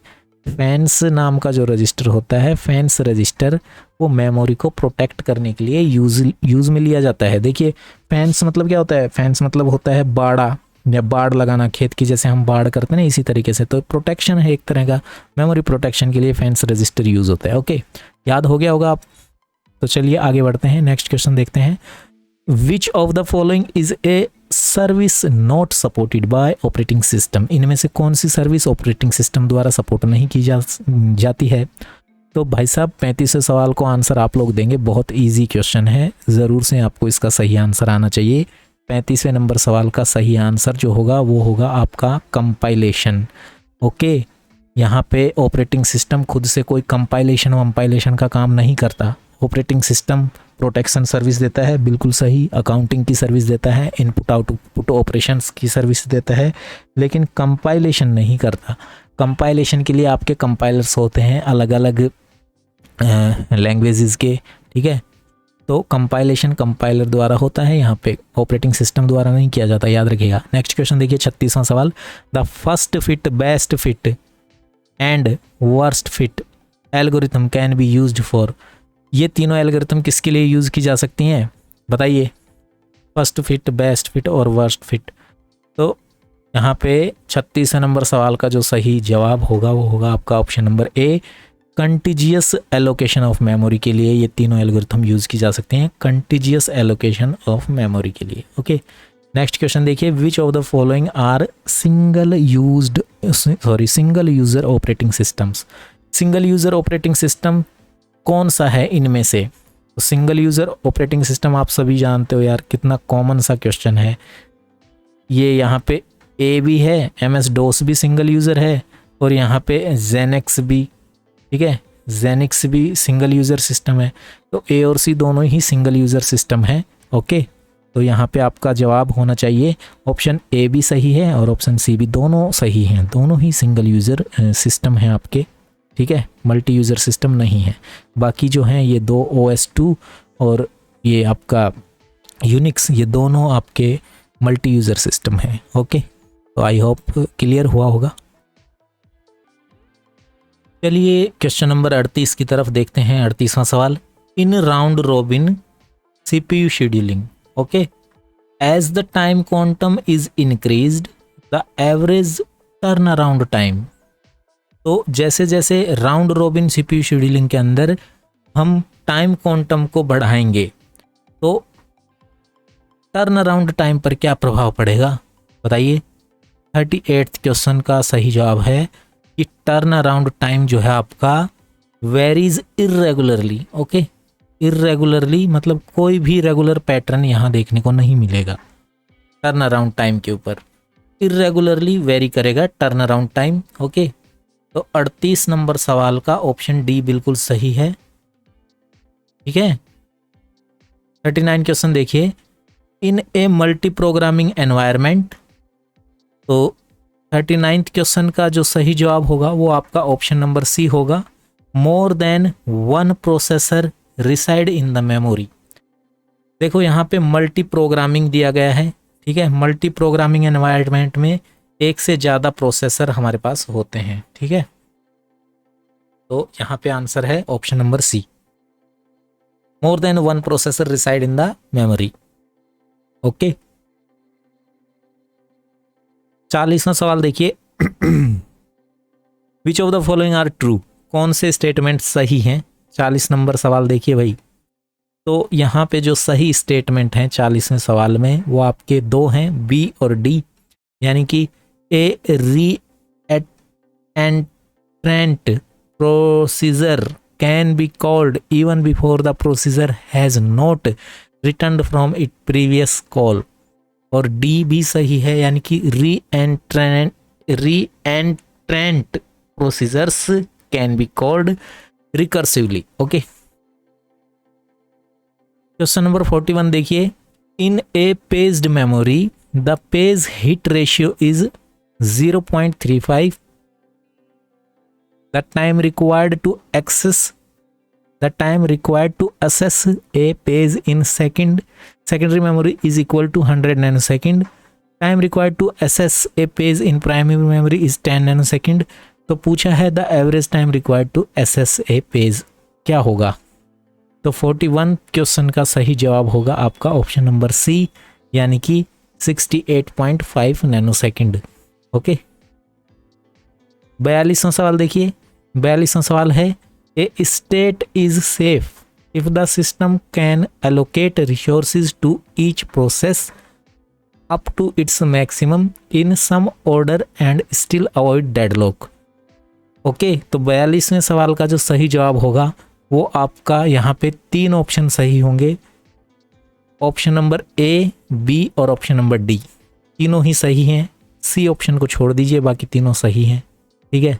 फैंस नाम का जो रजिस्टर होता है, फैंस रजिस्टर, वो मेमोरी को प्रोटेक्ट करने के लिए यूज़ में लिया जाता है। देखिए, फैंस मतलब क्या होता है? फैंस मतलब होता है बाड़ा या बाड़ लगाना, खेत की जैसे हम बाड़ करते हैं ना, इसी तरीके से। तो प्रोटेक्शन है एक तरह का, मेमोरी प्रोटेक्शन के लिए फैंस रजिस्टर यूज़ होता है। ओके, याद हो गया होगा आप। तो चलिए आगे बढ़ते हैं, नेक्स्ट क्वेश्चन देखते हैं। विच of the following is a service not supported by operating system. इनमें से कौन सी सर्विस ऑपरेटिंग सिस्टम द्वारा सपोर्ट नहीं की जाती है? तो भाई साहब 35वें सवाल को आंसर आप लोग देंगे, बहुत इजी क्वेश्चन है, ज़रूर से आपको इसका सही आंसर आना चाहिए। 35वें नंबर सवाल का सही आंसर जो होगा वो होगा आपका कंपाइलेशन। ओके, यहाँ पे ऑपरेटिंग सिस्टम खुद से कोई कंपाइलेशन वंपाइलेशन का काम नहीं करता। ऑपरेटिंग सिस्टम प्रोटेक्शन सर्विस देता है, बिल्कुल सही, अकाउंटिंग की सर्विस देता है, इनपुट आउटपुट ऑपरेशंस की सर्विस देता है, लेकिन कंपाइलेशन नहीं करता। कंपाइलेशन के लिए आपके कंपाइलर्स होते हैं अलग अलग लैंग्वेजेस के। ठीक है, तो कंपाइलेशन कंपाइलर द्वारा होता है, यहाँ पे ऑपरेटिंग सिस्टम द्वारा नहीं किया जाता, याद रखिएगा। नेक्स्ट क्वेश्चन देखिए, 36वां सवाल। The first fit, best fit and worst fit algorithm can be used for. ये तीनों एल्गोरिथम किसके लिए यूज़ की जा सकती हैं बताइए? फर्स्ट फिट, बेस्ट फिट और वर्स्ट फिट। तो यहाँ पे 36 नंबर सवाल का जो सही जवाब होगा वो होगा आपका option number A, contiguous allocation of memory के लिए ये तीनों एल्गोरिथम यूज़ की जा सकती हैं, कंटिजियस एलोकेशन ऑफ मेमोरी के लिए। ओके, नेक्स्ट क्वेश्चन देखिए, which of the following are single user operating systems. Single user operating system कौन सा है इनमें से? तो सिंगल यूजर ऑपरेटिंग सिस्टम आप सभी जानते हो यार, कितना कॉमन सा क्वेश्चन है ये। यहाँ पे ए भी है, MS DOS भी सिंगल यूजर है, और यहाँ पे जेनेक्स भी, ठीक है, जेनिक्स भी सिंगल यूजर सिस्टम है। तो ए और सी दोनों ही सिंगल यूजर सिस्टम है। ओके, तो यहाँ पे आपका जवाब होना चाहिए ऑप्शन ए भी सही है और ऑप्शन सी भी, दोनों सही हैं, दोनों ही सिंगल यूजर सिस्टम है आपके, ठीक है, मल्टी यूजर सिस्टम नहीं है। बाकी जो हैं ये दो OS2 और ये आपका यूनिक्स, ये दोनों आपके मल्टी यूजर सिस्टम है। ओके, तो आई होप क्लियर हुआ होगा। चलिए क्वेश्चन नंबर 38 की तरफ देखते हैं। 38वां सवाल, in round robin CPU scheduling, okay, as the time quantum is increased the average turn around time. तो जैसे जैसे राउंड रोबिन CPU शेड्यूलिंग के अंदर हम टाइम क्वांटम को बढ़ाएंगे तो टर्न अराउंड टाइम पर क्या प्रभाव पड़ेगा बताइए। 38th क्वेश्चन का सही जवाब है कि टर्न अराउंड टाइम जो है आपका वेरीज इर्रेगुलरली। ओके, इर्रेगुलरली मतलब कोई भी रेगुलर पैटर्न यहाँ देखने को नहीं मिलेगा टर्न अराउंड टाइम के ऊपर, इर्रेगुलरली वेरी करेगा टर्न अराउंड टाइम। ओके, तो 38 नंबर सवाल का ऑप्शन डी बिल्कुल सही है, ठीक है। 39 क्वेश्चन देखिए, in a multi programming environment. तो 39th क्वेश्चन का जो सही जवाब होगा वो आपका ऑप्शन नंबर सी होगा, more than one processor reside in the memory. देखो यहाँ पे मल्टी प्रोग्रामिंग दिया गया है, ठीक है, मल्टी प्रोग्रामिंग एनवायरनमेंट में एक से ज़्यादा प्रोसेसर हमारे पास होते हैं, ठीक है। तो यहाँ पे आंसर है option number C, more than one processor reside in the memory. Okay, 40वां सवाल देखिए, which of the following are true, कौन से स्टेटमेंट सही हैं। 40 नंबर सवाल देखिए भाई, तो यहाँ पे जो सही स्टेटमेंट हैं 40वें सवाल में वो आपके दो हैं, बी और डी, यानी कि a re entrant procedure can be called even before the procedure has not returned from it previous call, और डी भी सही है, यानी कि re entrant procedures can be called recursively. Okay, question number 41 देखिए, in a paged memory the page hit ratio is 0.35, the time required to assess a page in secondary memory is equal to 100 nanosecond. Time required to assess a page in primary memory is 10 nanosecond. तो पूछा है the average time required to assess a page क्या होगा। तो 41 question का सही जवाब होगा आपका ऑप्शन नंबर सी, यानी कि 68.5 नैनोसेकंड। ओके, 42वां सवाल देखिए, 42वां सवाल है, a state is safe if the system can allocate resources to each process up to its maximum in some order and still avoid deadlock. Okay, तो 42वें सवाल का जो सही जवाब होगा वो आपका यहाँ पे 3 ऑप्शन सही होंगे, ऑप्शन नंबर ए, बी और ऑप्शन नंबर डी, तीनों ही सही हैं। सी ऑप्शन को छोड़ दीजिए, बाकी तीनों सही हैं, ठीक है।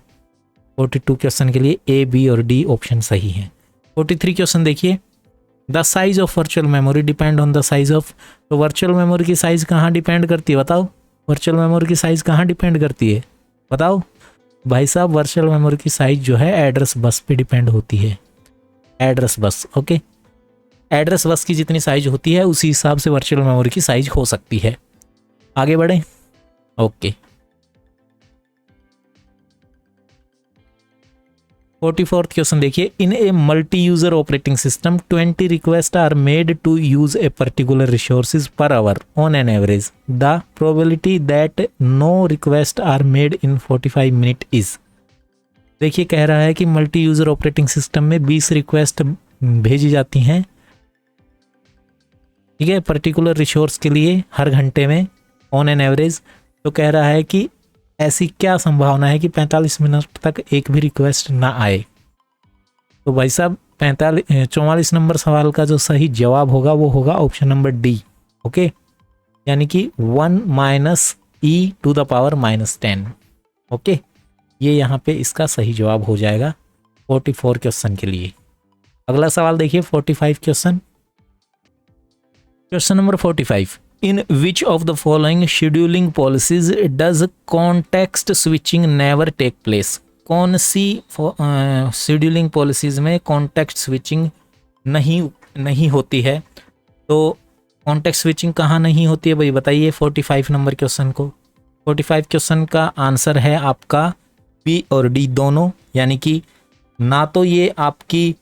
42 क्वेश्चन के लिए ए, बी और डी ऑप्शन सही हैं। 43 क्वेश्चन देखिए, the size of virtual memory depend on the size of. तो वर्चुअल मेमोरी की साइज कहाँ डिपेंड करती है बताओ, वर्चुअल मेमोरी की साइज कहाँ डिपेंड करती है बताओ भाई साहब। वर्चुअल मेमोरी की साइज जो है एड्रेस बस पे डिपेंड होती है, address bus. Okay, address bus की जितनी साइज होती है उसी हिसाब से वर्चुअल मेमोरी की साइज हो सकती है। आगे बढ़ें। ओके, 44th क्वेश्चन देखिए, in a multi user operating system 20 request are made to use a particular resources per hour on an average, the probability that no request are made in 45 minute is. देखिए कह रहा है कि multi user operating system में 20 request भेजी जाती हैं ठीक है, पर्टिकुलर रिसोर्स के लिए हर घंटे में ऑन एन एवरेज। तो कह रहा है कि ऐसी क्या संभावना है कि 45 मिनट तक एक भी रिक्वेस्ट ना आए। तो भाई साहब 44 नंबर सवाल का जो सही जवाब होगा वो होगा ऑप्शन नंबर डी। ओके, यानी कि 1 - e⁻⁻10। ओके, ये यहाँ पे इसका सही जवाब हो जाएगा 44 क्वेश्चन के लिए। अगला सवाल देखिए 45 question. Question number 45, in which of the following scheduling policies does context switching never take place. कौन सी शेड्यूलिंग पॉलिसीज में कॉन्टेक्स्ट स्विचिंग नहीं होती है। तो कॉन्टेक्स्ट स्विचिंग कहाँ नहीं होती है भाई बताइए 45 नंबर क्वेश्चन को। 45 क्वेश्चन का आंसर है आपका बी और डी दोनों, यानी कि ना तो ये आपकी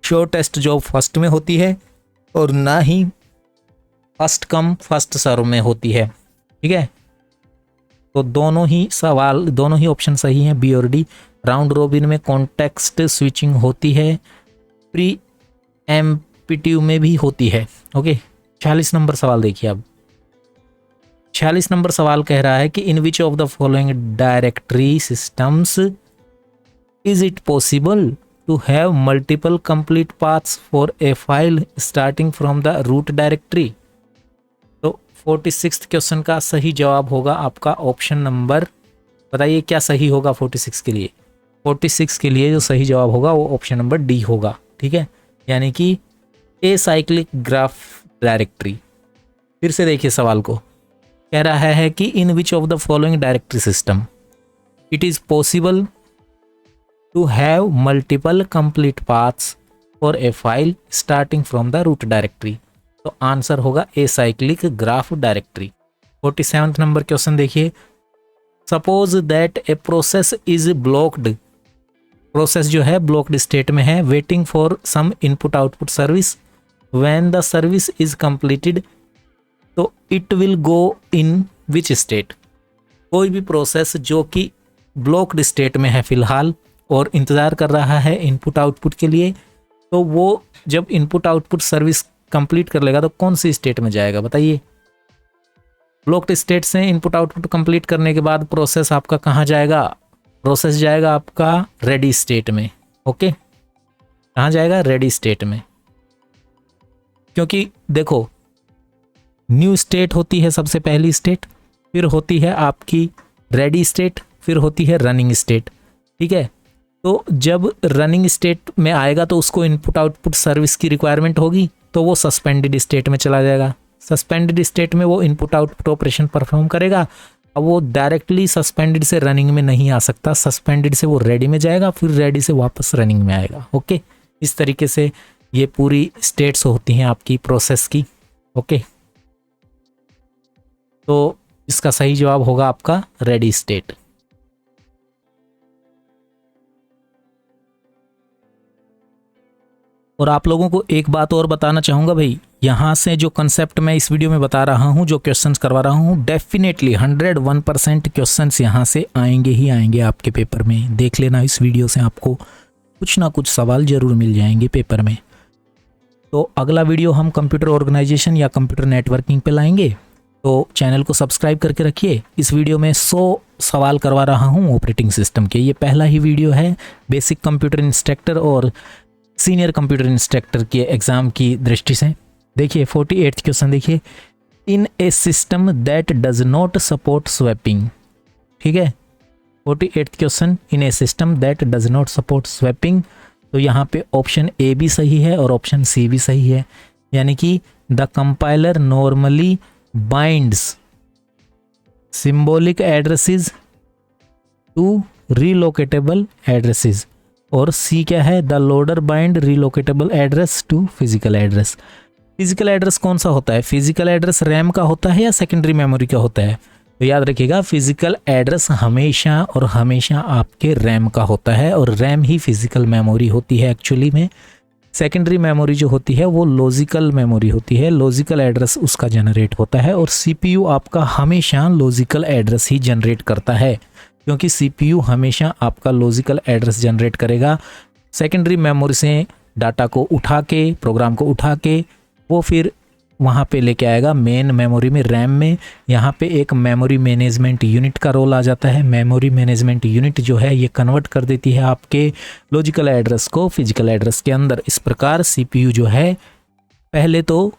शॉर्टेस्ट जॉब फर्स्ट में होती है और ना ही फर्स्ट कम फर्स्ट सर्व में होती है। ठीक है, तो दोनों ही ऑप्शन सही हैं, बी और डी। राउंड रोबिन में कॉन्टेक्स्ट स्विचिंग होती है, प्री एम्पिटिव में भी होती है। ओके, 46 नंबर सवाल देखिए अब। 46 नंबर सवाल कह रहा है कि in which of the following directory systems is it possible to have multiple complete paths for a file starting from the root directory. तो 46 क्वेश्चन का सही जवाब होगा आपका ऑप्शन नंबर, बताइए क्या सही होगा 46 के लिए। 46 के लिए जो सही जवाब होगा वो ऑप्शन नंबर डी होगा। ठीक है, यानी कि ए साइक्लिक ग्राफ डायरेक्टरी। फिर से देखिए सवाल को, कह रहा है कि in which of the following directory system it is possible to have multiple complete paths for a file starting from the root directory. तो आंसर होगा acyclic graph directory. 47 number question देखिए, suppose that a process is blocked. Process जो है blocked state में है, waiting for some input output service, when the service is completed तो it will go in which state. कोई भी process जो कि ब्लॉक्ड स्टेट में है फिलहाल और इंतज़ार कर रहा है इनपुट आउटपुट के लिए, तो वो जब इनपुट आउटपुट सर्विस कंप्लीट कर लेगा तो कौन सी स्टेट में जाएगा बताइए। ब्लॉक्ड स्टेट से इनपुट आउटपुट कंप्लीट करने के बाद प्रोसेस आपका कहाँ जाएगा, प्रोसेस जाएगा आपका रेडी स्टेट में। ओके, कहाँ जाएगा, रेडी स्टेट में। क्योंकि देखो न्यू स्टेट होती है सबसे पहली स्टेट, फिर होती है आपकी रेडी स्टेट, फिर होती है रनिंग स्टेट। ठीक है, तो जब रनिंग स्टेट में आएगा तो उसको इनपुट आउटपुट सर्विस की रिक्वायरमेंट होगी, तो वो सस्पेंडेड स्टेट में चला जाएगा। सस्पेंडेड स्टेट में वो इनपुट आउटपुट ऑपरेशन परफॉर्म करेगा। अब वो डायरेक्टली सस्पेंडेड से रनिंग में नहीं आ सकता, सस्पेंडेड से वो रेडी में जाएगा, फिर रेडी से वापस रनिंग में आएगा। ओके, इस तरीके से ये पूरी स्टेट्स होती हैं आपकी प्रोसेस की। ओके, तो इसका सही जवाब होगा आपका रेडी स्टेट। और आप लोगों को एक बात और बताना चाहूँगा भाई, यहाँ से जो कंसेप्ट मैं इस वीडियो में बता रहा हूँ, जो क्वेश्चंस करवा रहा हूँ, डेफिनेटली 101% क्वेश्चंस यहाँ से आएंगे ही आएंगे आपके पेपर में। देख लेना इस वीडियो से, आपको कुछ ना कुछ सवाल जरूर मिल जाएंगे पेपर में। तो अगला वीडियो हम कंप्यूटर ऑर्गेनाइजेशन या कंप्यूटर नेटवर्किंग पे लाएंगे, तो चैनल को सब्सक्राइब करके रखिए। इस वीडियो में 100 सवाल करवा रहा हूँ ऑपरेटिंग सिस्टम के। ये पहला ही वीडियो है बेसिक कंप्यूटर इंस्ट्रक्टर और सीनियर कंप्यूटर इंस्ट्रक्टर के एग्ज़ाम की दृष्टि से। देखिए 48 क्वेश्चन देखिए, in a system that does not support swapping. ठीक है, 48 question, in a system that does not support swapping. तो यहाँ पे ऑप्शन ए भी सही है और ऑप्शन सी भी सही है, यानी कि the compiler normally binds symbolic addresses to relocatable addresses. और सी क्या है, the loader bind relocatable address to physical address. Physical address कौन सा होता है, फिजिकल एड्रेस रैम का होता है या सेकेंडरी मेमोरी का होता है। तो याद रखिएगा फिजिकल एड्रेस हमेशा और हमेशा आपके रैम का होता है, और रैम ही फिजिकल मेमोरी होती है एक्चुअली में। सेकेंडरी मेमोरी जो होती है वो लॉजिकल मेमोरी होती है, लॉजिकल एड्रेस उसका जनरेट होता है। और सीपीयू आपका हमेशा लॉजिकल एड्रेस ही जनरेट करता है, क्योंकि सीपीयू हमेशा आपका लॉजिकल एड्रेस जनरेट करेगा। सेकेंडरी मेमोरी से डाटा को उठा के, प्रोग्राम को उठा के वो फिर वहाँ पे लेके आएगा मेन मेमोरी में, रैम में। यहाँ पे एक मेमोरी मैनेजमेंट यूनिट का रोल आ जाता है। मेमोरी मैनेजमेंट यूनिट जो है ये कन्वर्ट कर देती है आपके लॉजिकल एड्रेस को फिजिकल एड्रेस के अंदर। इस प्रकार सीपीयू जो है पहले तो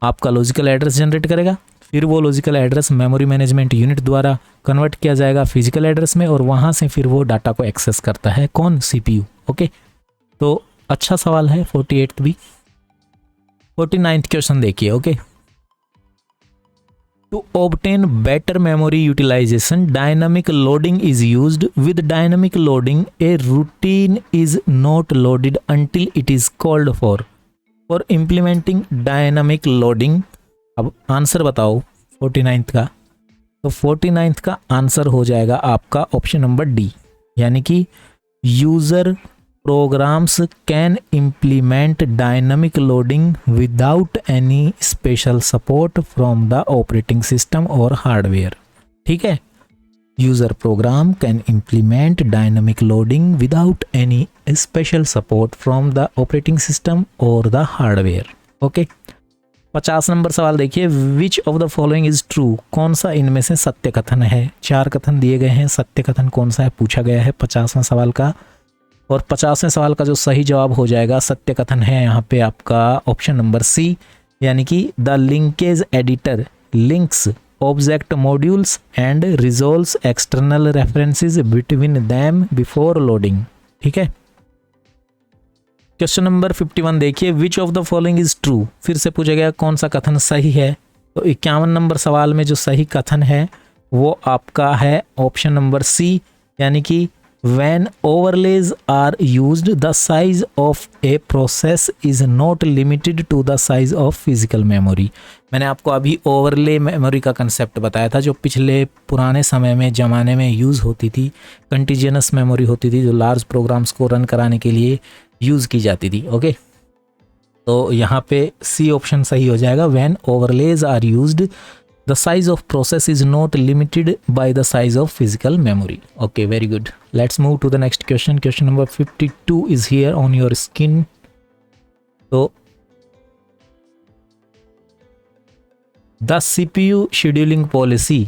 आपका लॉजिकल एड्रेस जनरेट करेगा, फिर वो logical address memory management unit द्वारा कन्वर्ट किया जाएगा फिजिकल एड्रेस में, और वहाँ से फिर वो डाटा को एक्सेस करता है कौन, सीपीयू। ओके, तो अच्छा सवाल है 48th भी। 49th क्वेश्चन देखिए। Okay, to obtain better memory utilization dynamic loading is used. With dynamic loading a routine is not loaded until it is called for implementing dynamic loading. अब answer बताओ 49th का। तो 49th का answer हो जाएगा आपका option number D, यानी कि user programs can implement dynamic loading without any special support from the operating system और हार्डवेयर। ठीक है, user program can implement dynamic loading without any special support from the operating system और the hardware. Okay, 50 number सवाल देखिए। Which of the following is true. कौन सा इनमें से सत्य कथन है। 4 कथन दिए गए हैं, सत्य कथन कौन सा है पूछा गया है 50वें सवाल का। और 50वें सवाल का जो सही जवाब हो जाएगा सत्य कथन है यहाँ पे आपका ऑप्शन नंबर सी, यानी कि the linkage editor links object modules and resolves external references between them before loading. ठीक है, क्वेश्चन नंबर 51 देखिए। Which of the following is true. फिर से पूछा गया कौन सा कथन सही है। तो 51 नंबर सवाल में जो सही कथन है वो आपका है ऑप्शन नंबर सी, यानी कि when overlays are used the size of a process is not limited to the size of physical memory। मैंने आपको अभी ओवरले मेमोरी का कंसेप्ट बताया था जो पिछले पुराने समय में ज़माने में यूज़ होती थी। कंटीजियनस मेमोरी होती थी जो लार्ज प्रोग्राम्स को रन कराने के लिए यूज़ की जाती थी। ओके, तो यहाँ पे सी ऑप्शन सही हो जाएगा। when overlays are used the size of process is not limited by the size of physical memory। Okay, very good. Let's move to the next question. Question number 52 is here on your screen. So the CPU scheduling policy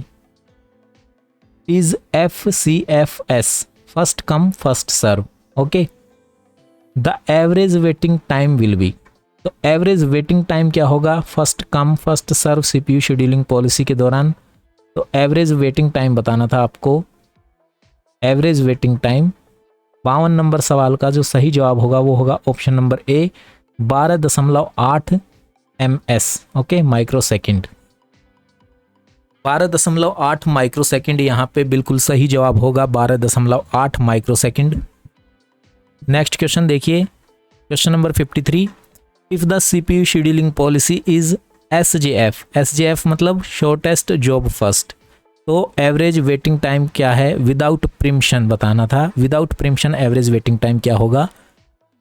is FCFS, first come first serve। Okay, the average waiting time will be। तो average waiting time क्या होगा, first come first serve CPU scheduling policy के दौरान। तो average waiting time बताना था आपको। Average waiting time 52 number सवाल का जो सही जवाब होगा वो होगा ऑप्शन नंबर ए 12.8 ms। Okay, micro second. 12.8 micro second यहाँ पे बिल्कुल सही जवाब होगा, 12.8 माइक्रो सेकेंड। नेक्स्ट क्वेश्चन देखिए, question number 53। If the CPU scheduling policy is SJF, SJF मतलब शॉर्टेस्ट जॉब फर्स्ट। तो एवरेज वेटिंग टाइम क्या है विदाउट प्रीम्पशन बताना था। विदाउट प्रीम्पशन एवरेज वेटिंग टाइम क्या होगा।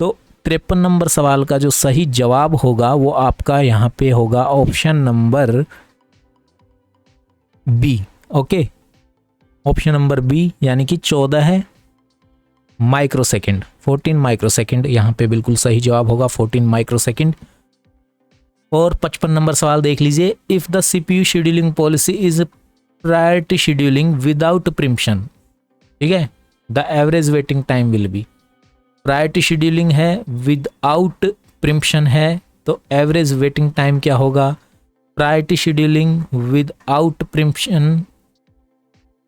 तो 53 नंबर सवाल का जो सही जवाब होगा वो आपका यहाँ पे होगा option number B. Okay, option number B, यानी कि 14 है माइक्रो सेकेंड, 14 माइक्रो सेकेंड यहाँ पे बिल्कुल सही जवाब होगा 14 माइक्रो सेकेंड। और 55 नंबर सवाल देख लीजिए। If the CPU scheduling policy is priority scheduling without प्रीम्पशन, ठीक है, the average waiting time will be. Priority scheduling है विदाउट प्रीम्पशन है, तो एवरेज वेटिंग टाइम क्या होगा, प्रायोरिटी शेड्यूलिंग विदाउट प्रीम्पशन।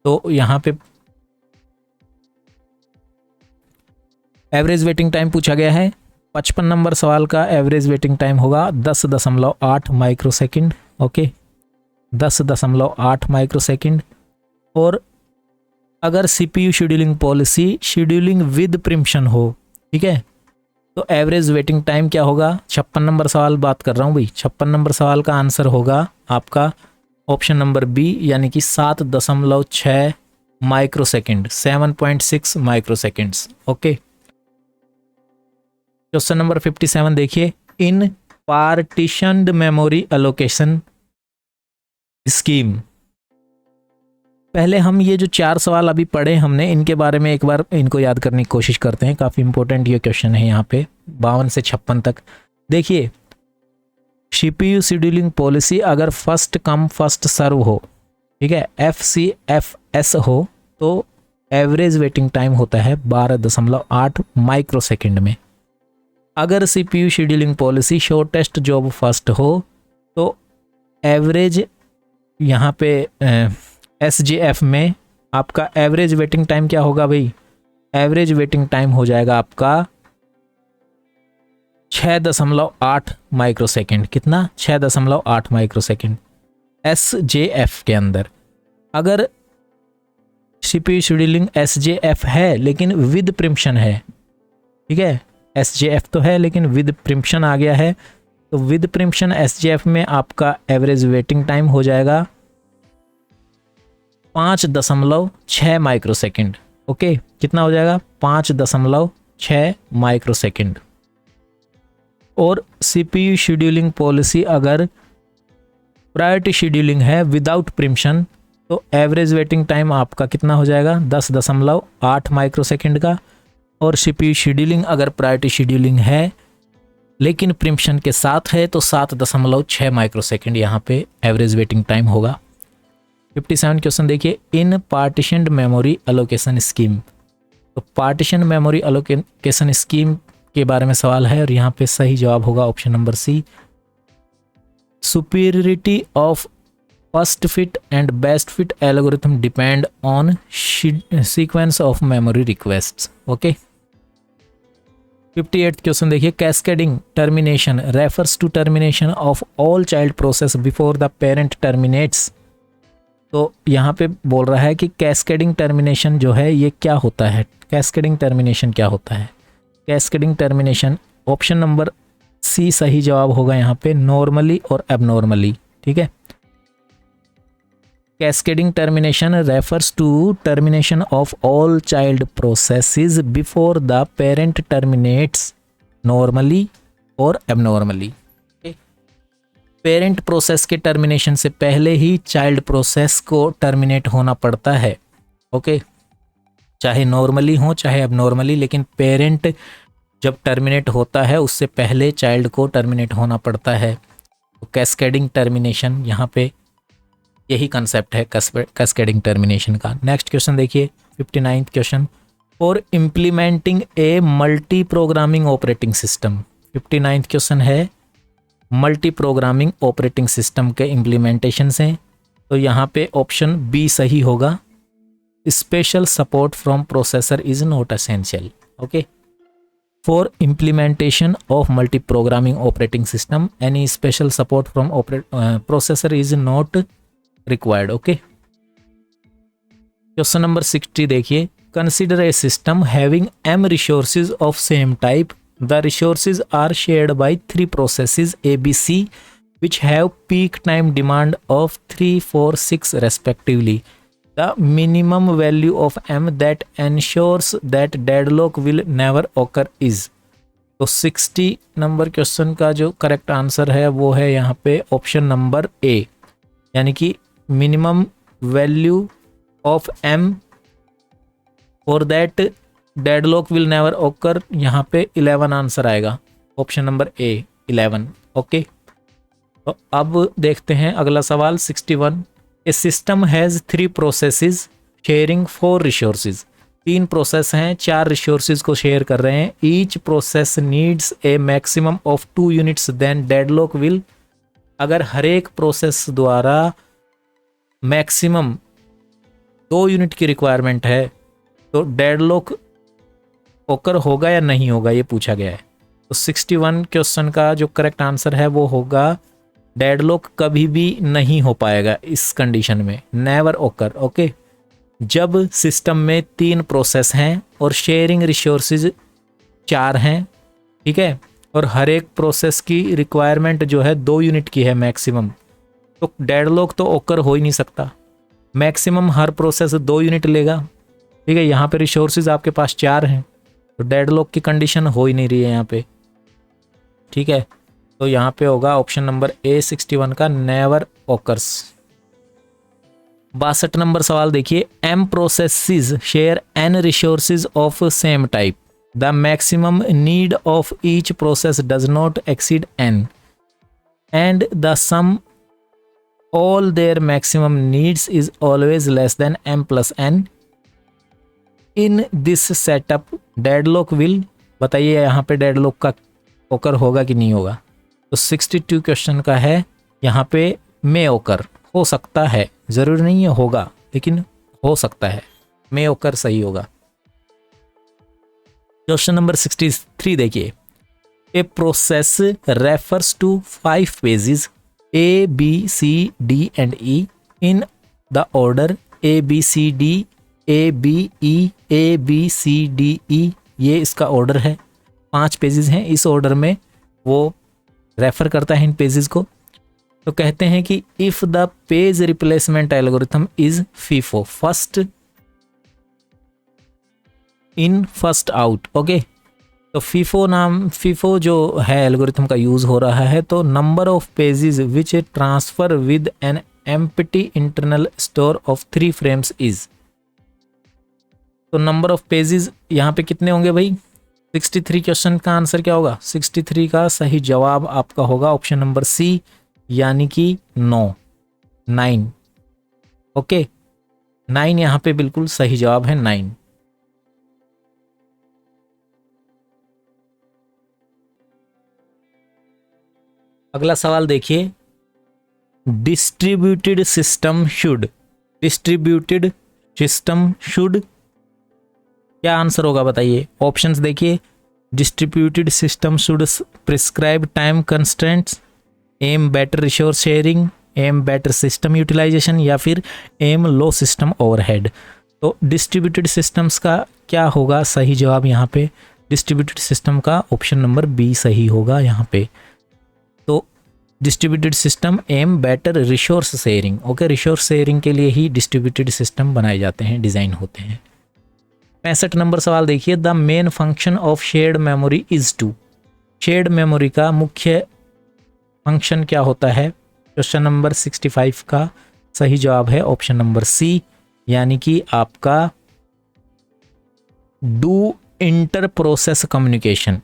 तो यहाँ पे एवरेज वेटिंग टाइम पूछा गया है। 55 नंबर सवाल का एवरेज वेटिंग टाइम होगा 10.8 micro second. Okay, 10.8 micro second. और अगर CPU scheduling policy scheduling with प्रीम्पशन हो, ठीक है, तो एवरेज वेटिंग टाइम क्या होगा। 56 नंबर सवाल बात कर रहा हूँ भाई। 56 नंबर सवाल का आंसर होगा आपका ऑप्शन नंबर बी, यानी कि 7.6 micro second, 7.6 micro seconds. Okay, question number 57 देखिए। इन पार्टीशनड मेमोरी एलोकेशन स्कीम, पहले हम ये जो 4 सवाल अभी पढ़े हमने इनके बारे में एक बार इनको याद करने की कोशिश करते हैं। काफ़ी इंपॉर्टेंट ये क्वेश्चन है यहाँ पे 52 से 56 तक। देखिए, CPU शेड्यूलिंग पॉलिसी अगर फर्स्ट कम फर्स्ट सर्व हो, ठीक है, FCFS हो, तो एवरेज वेटिंग टाइम होता है 12.8 माइक्रोसेकंड में। अगर CPU scheduling policy shortest job first हो तो एवरेज यहाँ पे SJF में आपका एवरेज वेटिंग टाइम क्या होगा भाई? एवरेज वेटिंग टाइम हो जाएगा आपका 6.8 माइक्रोसेकंड। कितना? 6.8 माइक्रोसेकंड SJF के अंदर। अगर CPU शेड्यूलिंग SJF है लेकिन विद प्रिम्पशन है, ठीक है, SJF तो है लेकिन विद प्रिम्पशन आ गया है, तो विद प्रिम्पशन SJF में आपका एवरेज वेटिंग टाइम हो जाएगा 5.6 माइक्रोसेकंड। ओके, कितना हो जाएगा? 5.6 माइक्रोसेकंड। और CPU शेड्यूलिंग पॉलिसी अगर प्रायोरिटी शेड्यूलिंग है विदाउट प्रिम्पशन तो एवरेज वेटिंग टाइम आपका कितना हो जाएगा? 10.8 माइक्रोसेकंड का। और CPU शेड्यूलिंग अगर प्रायोरिटी शेड्यूलिंग है लेकिन प्रिम्पशन के साथ है तो 7.6 माइक्रोसेकंड यहाँ पे एवरेज वेटिंग टाइम होगा। 57 क्वेश्चन देखिए, इन पार्टीशनड मेमोरी एलोकेशन स्कीम। तो पार्टीशन मेमोरी एलोकेशन स्कीम के बारे में सवाल है और यहाँ पे सही जवाब होगा option number C. Superiority of first fit and best fit algorithm depend on sequence of memory requests. Okay, 58 question देखिए, cascading termination refers to termination of all child process before the parent terminates. तो यहाँ पे बोल रहा है कि cascading termination जो है ये क्या होता है? कैस्केडिंग टर्मिनेशन क्या होता है? Cascading termination option number C सही जवाब होगा यहाँ पे, नॉर्मली और एबनॉर्मली। ठीक है, cascading termination refers to termination of all child processes before the parent terminates normally और एबनॉर्मली। पेरेंट प्रोसेस के टर्मिनेशन से पहले ही चाइल्ड प्रोसेस को टर्मिनेट होना पड़ता है। ओके, चाहे नॉर्मली हो चाहे एबनॉर्मली, लेकिन पेरेंट जब टर्मिनेट होता है उससे पहले चाइल्ड को टर्मिनेट होना पड़ता है। तो कैस्केडिंग टर्मिनेशन यहाँ पे यही कंसेप्ट है कैस्केडिंग टर्मिनेशन का। नेक्स्ट क्वेश्चन देखिए, 59 question, for implementing a multi programming operating system. 59 question है मल्टी प्रोग्रामिंग ऑपरेटिंग सिस्टम के इम्प्लीमेंटेशन से, तो यहाँ पे ऑप्शन बी सही होगा, special support from processor is not essential. Okay, for implementation of multi programming operating system any special support from processor is not required. Okay, question number 60 देखिए, consider a system having m resources of same type, the resources are shared by 3 processes ABC which have peak time demand of 3, 4, 6 respectively. The minimum value of m that ensures that deadlock will never occur is। तो 60 number question का जो correct answer है वो है यहाँ पे option number ए, यानी कि minimum value of m for that deadlock will never occur, यहाँ पे 11 आंसर आएगा, ऑप्शन नंबर ए 11। ओके, तो अब देखते हैं अगला सवाल 61। A system has 3 processes sharing 4 resources. 3 process हैं, 4 रिसोर्सेज को शेयर कर रहे हैं। Each process needs a maximum of 2 units, then deadlock will. अगर हर एक प्रोसेस द्वारा मैक्सिमम 2 यूनिट की रिक्वायरमेंट है तो डेडलॉक ओकर होगा या नहीं होगा, ये पूछा गया है। तो 61 क्वेश्चन का जो करेक्ट आंसर है वो होगा डेडलॉक कभी भी नहीं हो पाएगा इस कंडीशन में, नेवर ओकर। ओके, जब सिस्टम में 3 प्रोसेस हैं और शेयरिंग रिसोर्सेज 4 हैं, ठीक है, और हर एक प्रोसेस की रिक्वायरमेंट जो है 2 यूनिट की है मैक्सिमम, तो डेडलॉक तो ओकर हो ही नहीं सकता। मैक्सिमम हर प्रोसेस 2 यूनिट लेगा, ठीक है, यहाँ पे रिसोर्सेज आपके पास 4 हैं तो डेडलॉक की कंडीशन हो ही नहीं रही है यहाँ पे। ठीक है, तो यहाँ पे होगा ऑप्शन नंबर ए 61 का, नेवर ऑकर्स। 62 नंबर सवाल देखिए, m processes share n resources of same type, the maximum need of each process does not exceed n। And the sum all their maximum needs is always less than m plus n in this setup deadlock will, बताइए यहाँ पे deadlock का ओकर होगा कि नहीं होगा। तो 62 क्वेश्चन का है, यहाँ पे मे ओकर हो सकता है, ज़रूरी नहीं है होगा, लेकिन हो सकता है, मे ओकर सही होगा। क्वेश्चन नंबर 63 देखिए, a process refers to 5 pages A B C D and E in the order A B C D A B E A B C D E, ये इसका ऑर्डर है, 5 पेजेस हैं, इस ऑर्डर में वो refer करता है इन पेजेस को। तो कहते हैं कि if the page replacement algorithm is FIFO, first in first out, okay. तो फीफो जो है एल्गोरिथम का यूज हो रहा है, तो number of pages which transfer with an empty internal store of 3 frames is, तो नंबर ऑफ पेजेस यहाँ पे कितने होंगे भाई, 63 क्वेश्चन का आंसर क्या होगा, 63 का सही जवाब आपका होगा ऑप्शन नंबर सी, यानी कि 9, ओके। 9 यहाँ पे बिल्कुल सही जवाब है, 9। अगला सवाल देखिए, डिस्ट्रीब्यूटेड सिस्टम शुड क्या आंसर होगा बताइए। ऑप्शंस देखिए, distributed system should prescribe time constraints, aim better resource sharing, aim better system utilization, या फिर एम लो सिस्टम ओवरहेड। तो डिस्ट्रीब्यूटेड सिस्टम्स का क्या होगा सही जवाब, यहाँ पे डिस्ट्रीब्यूटेड सिस्टम का ऑप्शन नंबर बी सही होगा यहाँ पे। तो distributed system aim better resource sharing, okay, resource sharing के लिए ही डिस्ट्रीब्यूटेड सिस्टम बनाए जाते हैं, डिज़ाइन होते हैं। 65 नंबर सवाल देखिए, the main function of shared memory is to, shared memory का मुख्य फंक्शन क्या होता है। क्वेश्चन नंबर 65 का सही जवाब है ऑप्शन नंबर सी, यानी कि आपका do inter process communication.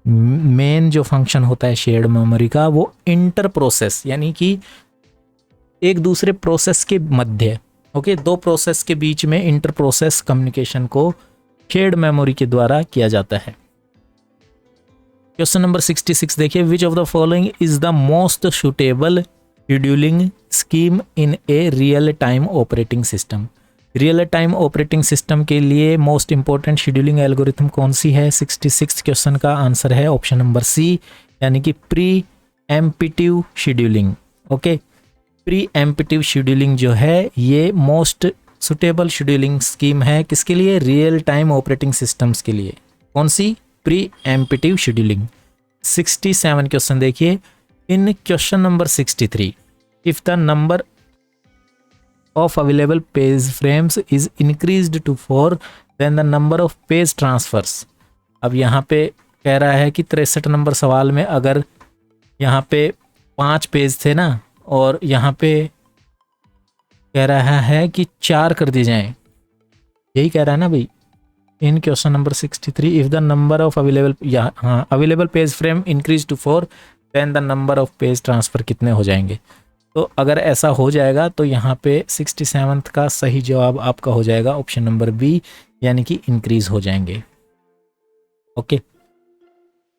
Main जो फंक्शन होता है शेयर्ड मेमोरी का, वो इंटर प्रोसेस, यानी कि एक दूसरे प्रोसेस के मध्य, ओके, 2 प्रोसेस के बीच में इंटर प्रोसेस कम्युनिकेशन को शेयर्ड मेमोरी के द्वारा किया जाता है। क्वेश्चन नंबर 66 देखिए, which of the following is the most suitable scheduling scheme in a real time operating system. Real time operating system के लिए मोस्ट इंपॉर्टेंट शेड्यूलिंग एल्गोरिथम कौन सी है। 66 क्वेश्चन का आंसर है ऑप्शन नंबर सी, यानी कि preemptive scheduling, okay. Preemptive scheduling जो है ये मोस्ट सुटेबल शेड्यूलिंग स्कीम है, किसके लिए, रियल टाइम ऑपरेटिंग सिस्टम्स के लिए। कौन सी, प्री एम्पिटिव शेड्यूलिंग। 67 क्वेश्चन देखिए, in question number 63 if the number of available page frames is increased to 4 then the number of page transfers। अब यहाँ पे कह रहा है कि 63 नंबर सवाल में अगर यहाँ पे 5 पेज थे ना, और यहाँ पे कह रहा है कि 4 कर दिए जाएं, यही कह रहा है ना भाई। In question number 63 if the number of available, हाँ, available page frame increase to 4 then the number of page transfer कितने हो जाएंगे। तो अगर ऐसा हो जाएगा तो यहाँ पे 67 का सही जवाब आपका हो जाएगा ऑप्शन नंबर बी, यानी कि इंक्रीज हो जाएंगे, ओके,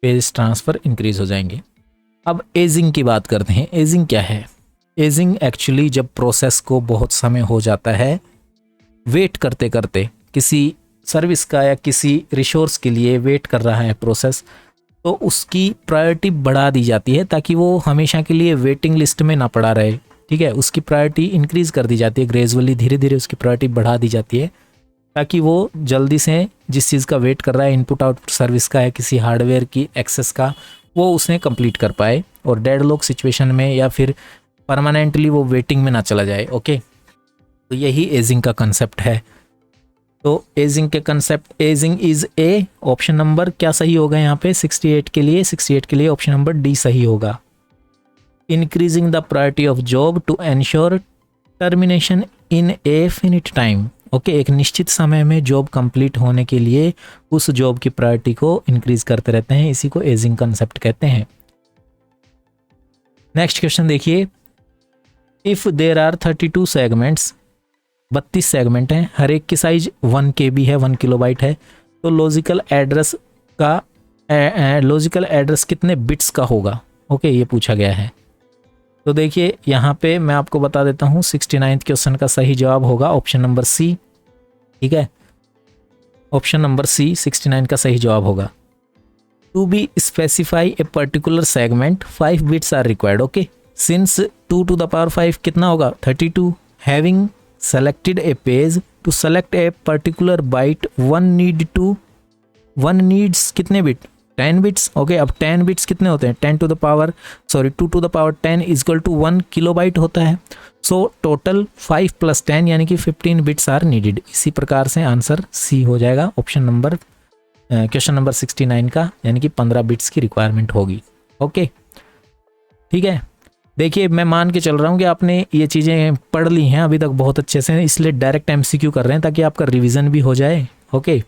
पेज ट्रांसफ़र इंक्रीज हो जाएंगे। अब एजिंग की बात करते हैं। एजिंग क्या है। एजिंग एक्चुअली जब प्रोसेस को बहुत समय हो जाता है, वेट करते करते, किसी सर्विस का या किसी रिसोर्स के लिए वेट कर रहा है प्रोसेस, तो उसकी प्रायोरिटी बढ़ा दी जाती है ताकि वो हमेशा के लिए वेटिंग लिस्ट में ना पड़ा रहे, ठीक है। उसकी प्रायोरिटी इंक्रीज़ कर दी जाती है, ग्रेजुअली धीरे धीरे उसकी प्रायोरिटी बढ़ा दी जाती है ताकि वो जल्दी से जिस चीज़ का वेट कर रहा है, इनपुट आउटपुट सर्विस का या किसी हार्डवेयर की एक्सेस का, वो उसे कंप्लीट कर पाए और डेडलॉक सिचुएशन में या फिर परमानेंटली वो वेटिंग में ना चला जाए, ओके। तो यही एजिंग का कंसेप्ट है। तो एजिंग के concept, ageing is a, option number क्या सही होगा यहाँ पे 68 के लिए ऑप्शन नंबर डी सही होगा। Increasing the priority of job to ensure termination in a finite time, okay, एक निश्चित समय में जॉब कंप्लीट होने के लिए उस जॉब की प्रायोरिटी को इंक्रीज करते रहते हैं, इसी को एजिंग कंसेप्ट कहते हैं। नेक्स्ट क्वेश्चन देखिए, if there are 32 segments, 32 segment हैं, हर एक की साइज 1 KB है, 1 किलोबाइट है, तो लॉजिकल एड्रेस कितने बिट्स का होगा? ओके, ये पूछा गया है। तो देखिए यहाँ पे मैं आपको बता देता हूँ, 69th क्वेश्चन का सही जवाब होगा ऑप्शन नंबर सी। ठीक है, ऑप्शन नंबर सी 69 का सही जवाब होगा। To be specify a particular segment 5 bits are required. Okay, since 2 to the power 5 कितना होगा? 32। Having selected a page to select a particular byte one needs कितने बिट? 10 बिट्स। ओके, अब 10 बिट्स कितने होते हैं? 2 to the power 10 is equal to 1 kilobyte होता है। So total 5 + 10 यानी कि 15 बिट्स आर नीडेड। इसी प्रकार से आंसर सी हो जाएगा ऑप्शन नंबर क्वेश्चन नंबर 69 का, यानी कि 15 बिट्स की रिक्वायरमेंट होगी। ओके, ठीक है। देखिए मैं मान के चल रहा हूँ कि आपने ये चीज़ें पढ़ ली हैं अभी तक बहुत अच्छे से, इसलिए डायरेक्ट MCQ कर रहे हैं ताकि आपका रिवीजन भी हो जाए। ओके,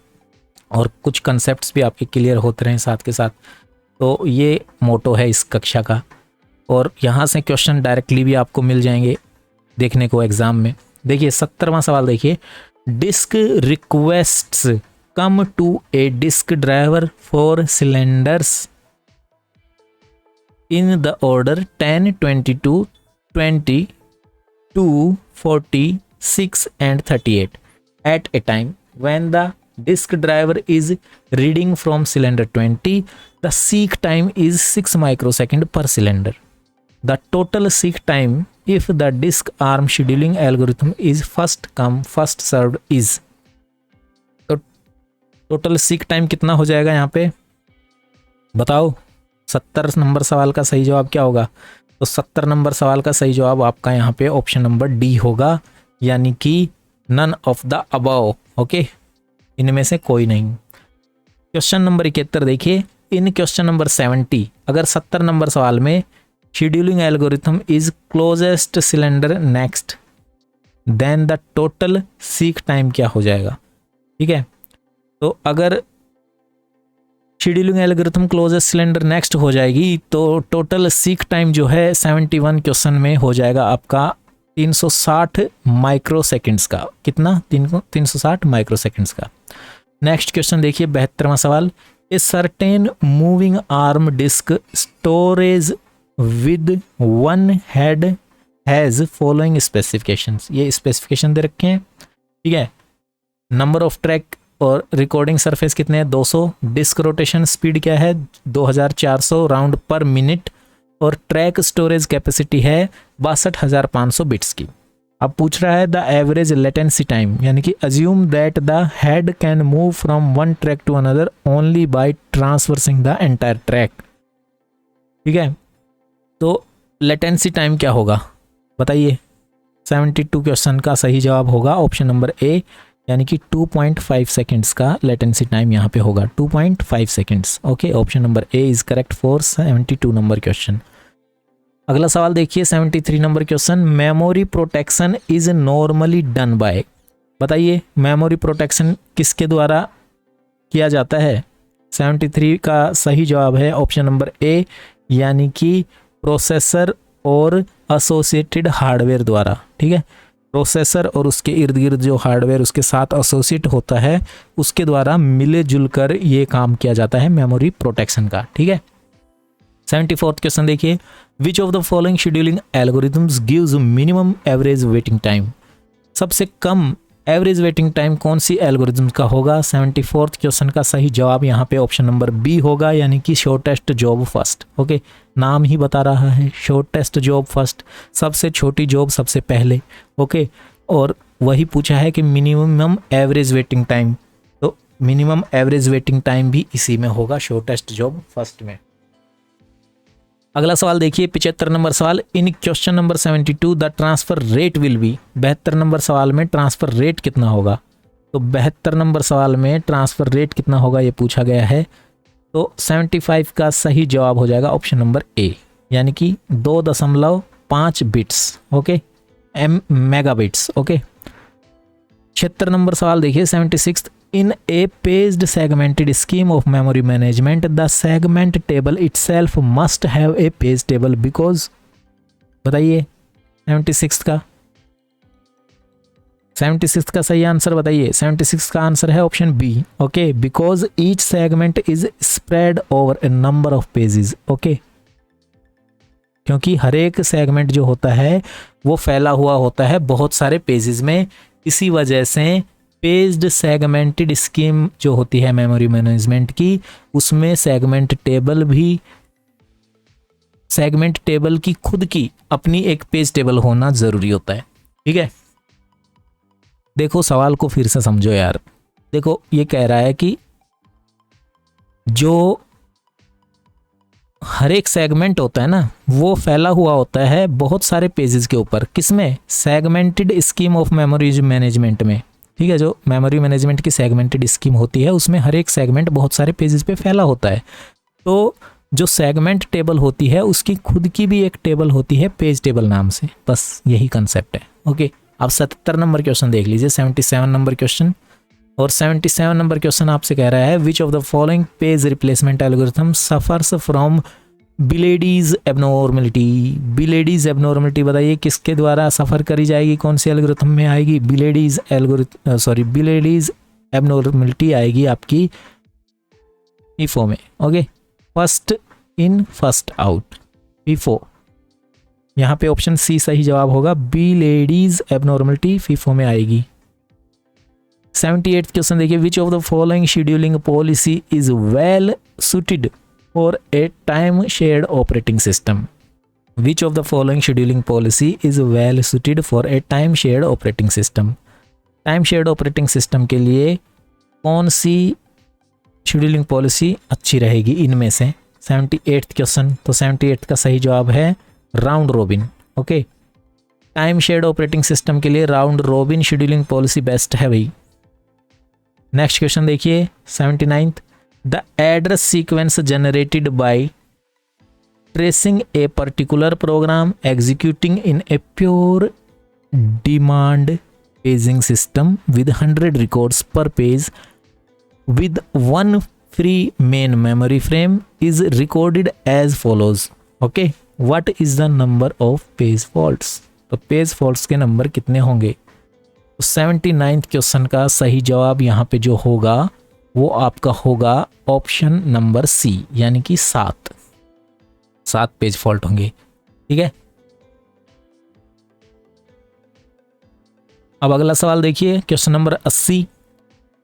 और कुछ कंसेप्ट्स भी आपके क्लियर होते रहें साथ के साथ। तो ये मोटो है इस कक्षा का, और यहाँ से क्वेश्चन डायरेक्टली भी आपको मिल जाएंगे देखने को एग्जाम में। देखिए 70वां सवाल देखिए, disk requests come to a disk driver for cylinders in the order 10, 22, 22, 46 and 38 at a time. When the disk driver is reading from cylinder 20, the seek time is 6 microsecond per cylinder. The total seek time if the disk arm scheduling algorithm is first come first served is. तो total seek time कितना हो जाएगा यहाँ पे बताओ? 70 number सवाल का सही जवाब क्या होगा? तो 70 नंबर सवाल का सही जवाब आपका यहाँ पे ऑप्शन नंबर डी होगा, यानी कि none of the above. Okay, इनमें से कोई नहीं। क्वेश्चन नंबर 71 देखिए, इन क्वेश्चन नंबर 70 अगर 70 नंबर सवाल में scheduling algorithm is closest cylinder next, then the total seek time क्या हो जाएगा? ठीक है, तो अगर scheduling algorithm closest cylinder next हो जाएगी तो टोटल सीक टाइम जो है 71 क्वेश्चन में हो जाएगा आपका 360 माइक्रोसेकंड्स का। कितना? 360 माइक्रोसेकंड्स का। नेक्स्ट क्वेश्चन देखिए 72वां सवाल, a certain moving arm disk storage with one head has following specifications. ये स्पेसिफिकेशन दे रखे हैं। ठीक है, नंबर ऑफ ट्रैक और रिकॉर्डिंग सरफेस कितने हैं? 200। डिस्क रोटेशन स्पीड क्या है? 2400 राउंड पर मिनट, और ट्रैक स्टोरेज कैपेसिटी है 62,500 बिट्स की। अब पूछ रहा है द एवरेज लेटेंसी टाइम, यानी कि assume that the head can move from one track to another only by traversing the entire track. ठीक है, तो लेटेंसी टाइम क्या होगा बताइए? 72 क्वेश्चन का सही जवाब होगा ऑप्शन नंबर ए, यानी कि 2.5 सेकेंड्स का लेटेंसी टाइम यहाँ पे होगा, 2.5 seconds. Okay, option number A is correct for 72 number question. अगला सवाल देखिए 73 number question, memory protection is normally done by. बताइए मेमोरी प्रोटेक्शन किसके द्वारा किया जाता है? 73 का सही जवाब है ऑप्शन नंबर ए, यानी कि प्रोसेसर और एसोसिएटेड हार्डवेयर द्वारा। ठीक है, प्रोसेसर और उसके इर्द गिर्द जो हार्डवेयर उसके साथ एसोसिएट होता है उसके द्वारा मिले जुलकर ये काम किया जाता है मेमोरी प्रोटेक्शन का। ठीक है, 74th क्वेश्चन देखिए, which of the following scheduling algorithms gives minimum average waiting time. सबसे कम एवरेज वेटिंग टाइम कौन सी एल्गोरिथम का होगा? 74th क्वेश्चन का सही जवाब यहाँ पे ऑप्शन नंबर बी होगा, यानी कि शॉर्टेस्ट जॉब फर्स्ट। ओके, नाम ही बता रहा है शॉर्टेस्ट जॉब फर्स्ट, सबसे छोटी जॉब सबसे पहले। ओके, और वही पूछा है कि मिनिमम एवरेज वेटिंग टाइम, तो मिनिमम एवरेज वेटिंग टाइम भी इसी में होगा, शॉर्टेस्ट जॉब फर्स्ट में। अगला सवाल देखिए 75 नंबर सवाल, in question number 72 the transfer rate will be. 72 number सवाल में ट्रांसफर रेट कितना होगा? तो 72 नंबर सवाल में ट्रांसफर रेट कितना होगा ये पूछा गया है। तो 75 का सही जवाब हो जाएगा ऑप्शन नंबर ए, यानी कि 2.5 bits. Okay, megabits. Okay, 76 number सवाल देखिए 76, in a paged segmented scheme of memory management the segment table itself must have a page table because बताइए 76 का, 76 का सही आंसर बताइए। 76 का आंसर है option B. Okay, because each segment is spread over a number of pages. Okay, क्योंकि हर एक सेगमेंट जो होता है वो फैला हुआ होता है बहुत सारे पेजेस में, इसी वजह से पेज्ड सेगमेंटेड स्कीम जो होती है मेमोरी मैनेजमेंट की, उसमें सेगमेंट टेबल की खुद की अपनी एक पेज टेबल होना जरूरी होता है। ठीक है, देखो सवाल को फिर से समझो यार। देखो ये कह रहा है कि जो हर एक सेगमेंट होता है ना वो फैला हुआ होता है बहुत सारे पेजेस के ऊपर, किसमें? Segmented scheme of memory management में। ठीक है, जो मेमोरी मैनेजमेंट की सेगमेंटेड स्कीम होती है उसमें हर एक सेगमेंट बहुत सारे पेजेस पे फैला होता है। तो जो सेगमेंट टेबल होती है उसकी खुद की भी एक टेबल होती है पेज टेबल नाम से, बस यही कंसेप्ट है। ओके, अब 77 नंबर क्वेश्चन देख लीजिए, 77 नंबर क्वेश्चन। और 77 नंबर क्वेश्चन आपसे कह रहा है which of the following page replacement algorithm suffers from Belady's abnormality. Belady's abnormality बताइए किसके द्वारा सफ़र करी जाएगी, कौन सी एल्गोरिथम में आएगी? बिलेडीज एबनॉर्मलिटी आएगी आपकी FIFO में। Okay, first in first out, FIFO। यहाँ पे ऑप्शन सी सही जवाब होगा, बिलेडीज एबनॉर्मलिटी FIFO में आएगी। 78 क्वेश्चन देखिए, which of the following scheduling policy is well suited for a time shared operating system. Which of the following scheduling policy is well suited for a time shared operating system? Time shared operating system के लिए कौन सी scheduling policy अच्छी रहेगी इनमें से? 78 question, तो 78 का सही जवाब है round robin. Okay, time shared operating system के लिए round robin scheduling policy best है भाई। नेक्स्ट क्वेश्चन देखिए 79th, the address sequence generated by tracing a particular program executing in a pure demand paging system with 100 records per page with one free main memory frame is recorded as follows. Okay, what is the number of page faults? तो page faults के number कितने होंगे? 79th question का सही जवाब यहाँ पे जो होगा वो आपका होगा ऑप्शन नंबर सी, यानी कि 7 पेज फॉल्ट होंगे। ठीक है, अब अगला सवाल देखिए question number 80।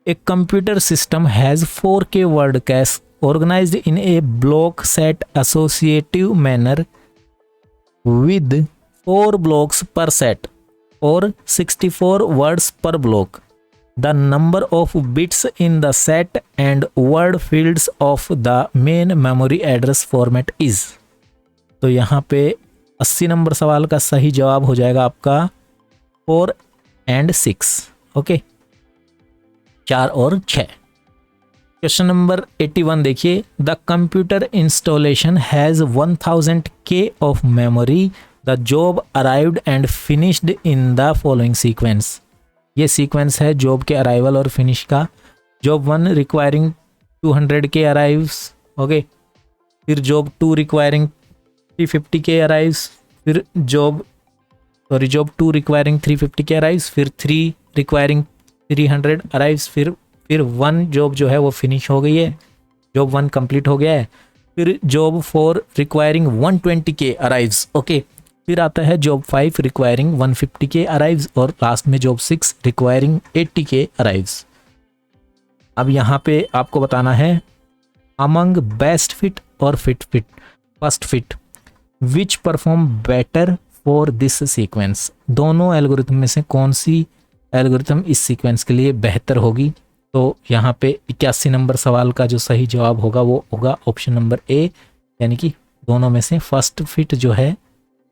A computer system has 4K word cache organized in a block set associative manner with 4 blocks per set और 64 words per block. The number of bits in the set and word fields of the main memory address format is. तो यहाँ पे 80 number सवाल का सही जवाब हो जाएगा आपका 4 and 6। ओके, 4 और 6। क्वेश्चन नंबर 81 देखिए, the computer installation has 1000K of memory, the job arrived and finished in the following sequence. ये सीक्वेंस है जॉब के अराइवल और फिनिश का। Job 1 requiring 200K arrives. Okay, फिर जॉब 2 रिक्वायरिंग 350K अराइव्स, फिर job 2 requiring 350K arrives, फिर 3 requiring 300 arrives, फिर 1 job जो है वो फिनिश हो गई है, जॉब 1 कंप्लीट हो गया है। फिर job 4 requiring 120K arrives. Okay, फिर आता है जॉब 5 रिक्वायरिंग 150K अराइव्स और लास्ट में जॉब 6 रिक्वायरिंग 80K अराइव्स। अब यहाँ पे आपको बताना है अमंग बेस्ट फिट और first fit which perform better for this sequence. दोनों एल्गोरिथम में से कौन सी एल्गोरिथम इस सीक्वेंस के लिए बेहतर होगी? तो यहाँ पे 81 नंबर सवाल का जो सही जवाब होगा वो होगा ऑप्शन नंबर ए, यानी कि दोनों में से फर्स्ट फिट जो है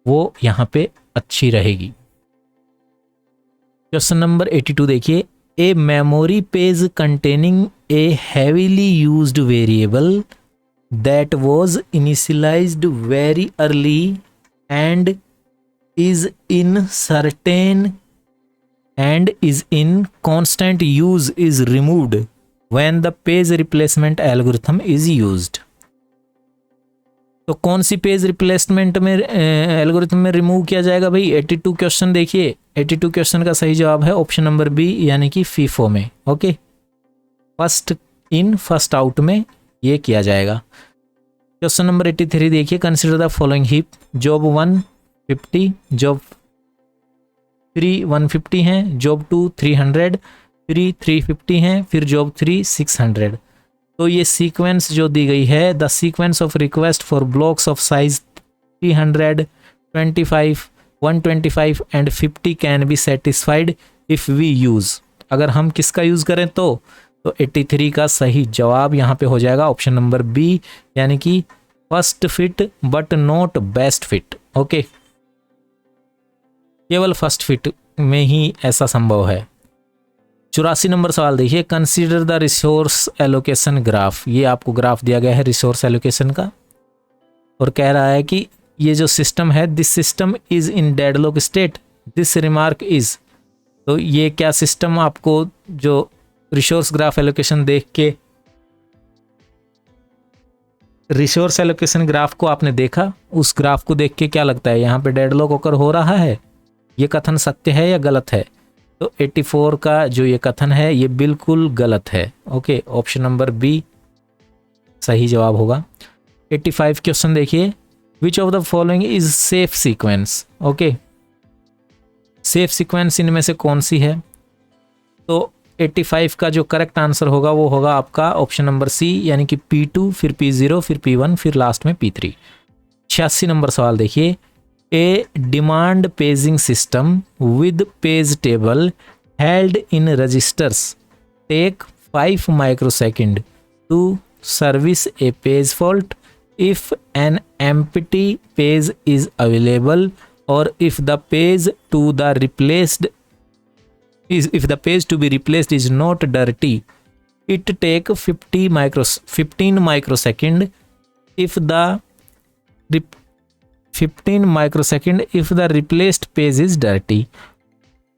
वो यहाँ पे अच्छी रहेगी। क्वेश्चन नंबर 82 देखिए, a memory page containing a heavily used variable that was initialized very early and is in constant use is removed when the page replacement algorithm is used. तो कौन सी पेज रिप्लेसमेंट में algorithm में remove किया जाएगा भाई? 82 question देखिए, 82 question का सही जवाब है ऑप्शन नंबर बी यानी कि फीफो में। Okay, first in first out में ये किया जाएगा। क्वेश्चन नंबर 83 देखिए, consider the following heap. Job 1 50, job 3 150 हैं, जॉब 2 300, फिर 350 हैं, फिर जॉब 3 600। तो ये सीक्वेंस जो दी गई है, the sequence of request for blocks of size 300, 25, 125 and 50 can be satisfied if we use. अगर हम किसका यूज़ करें तो 83 का सही जवाब यहाँ पे हो जाएगा ऑप्शन नंबर बी यानी कि first fit but not best fit. Okay, केवल फर्स्ट फिट में ही ऐसा संभव है। 84 नंबर सवाल देखिए, consider the resource allocation graph. ये आपको ग्राफ दिया गया है रिसोर्स एलोकेशन का और कह रहा है कि ये जो सिस्टम है, this system is in deadlock state, this remark is. तो ये क्या सिस्टम आपको जो रिसोर्स ग्राफ एलोकेशन देख के, रिसोर्स एलोकेशन ग्राफ को आपने देखा, उस ग्राफ को देख के क्या लगता है यहाँ पे डेडलॉक होकर हो रहा है? ये कथन सत्य है या गलत है? तो 84 का जो ये कथन है ये बिल्कुल गलत है। ओके, ऑप्शन नंबर बी सही जवाब होगा। 85 क्वेश्चन देखिए, which of the following is safe sequence. Okay, safe sequence इनमें से कौन सी है? तो 85 का जो करेक्ट आंसर होगा वो होगा आपका ऑप्शन नंबर सी यानी कि P2, फिर P0, फिर P1, फिर लास्ट में P3। 86 नंबर सवाल देखिए, a demand paging system with page table held in registers take 5 microsecond to service a page fault if an empty page is available और if the page to the replaced if the page to be replaced is not dirty, it take 15 microsecond if the 15 microsecond if the replaced page is dirty।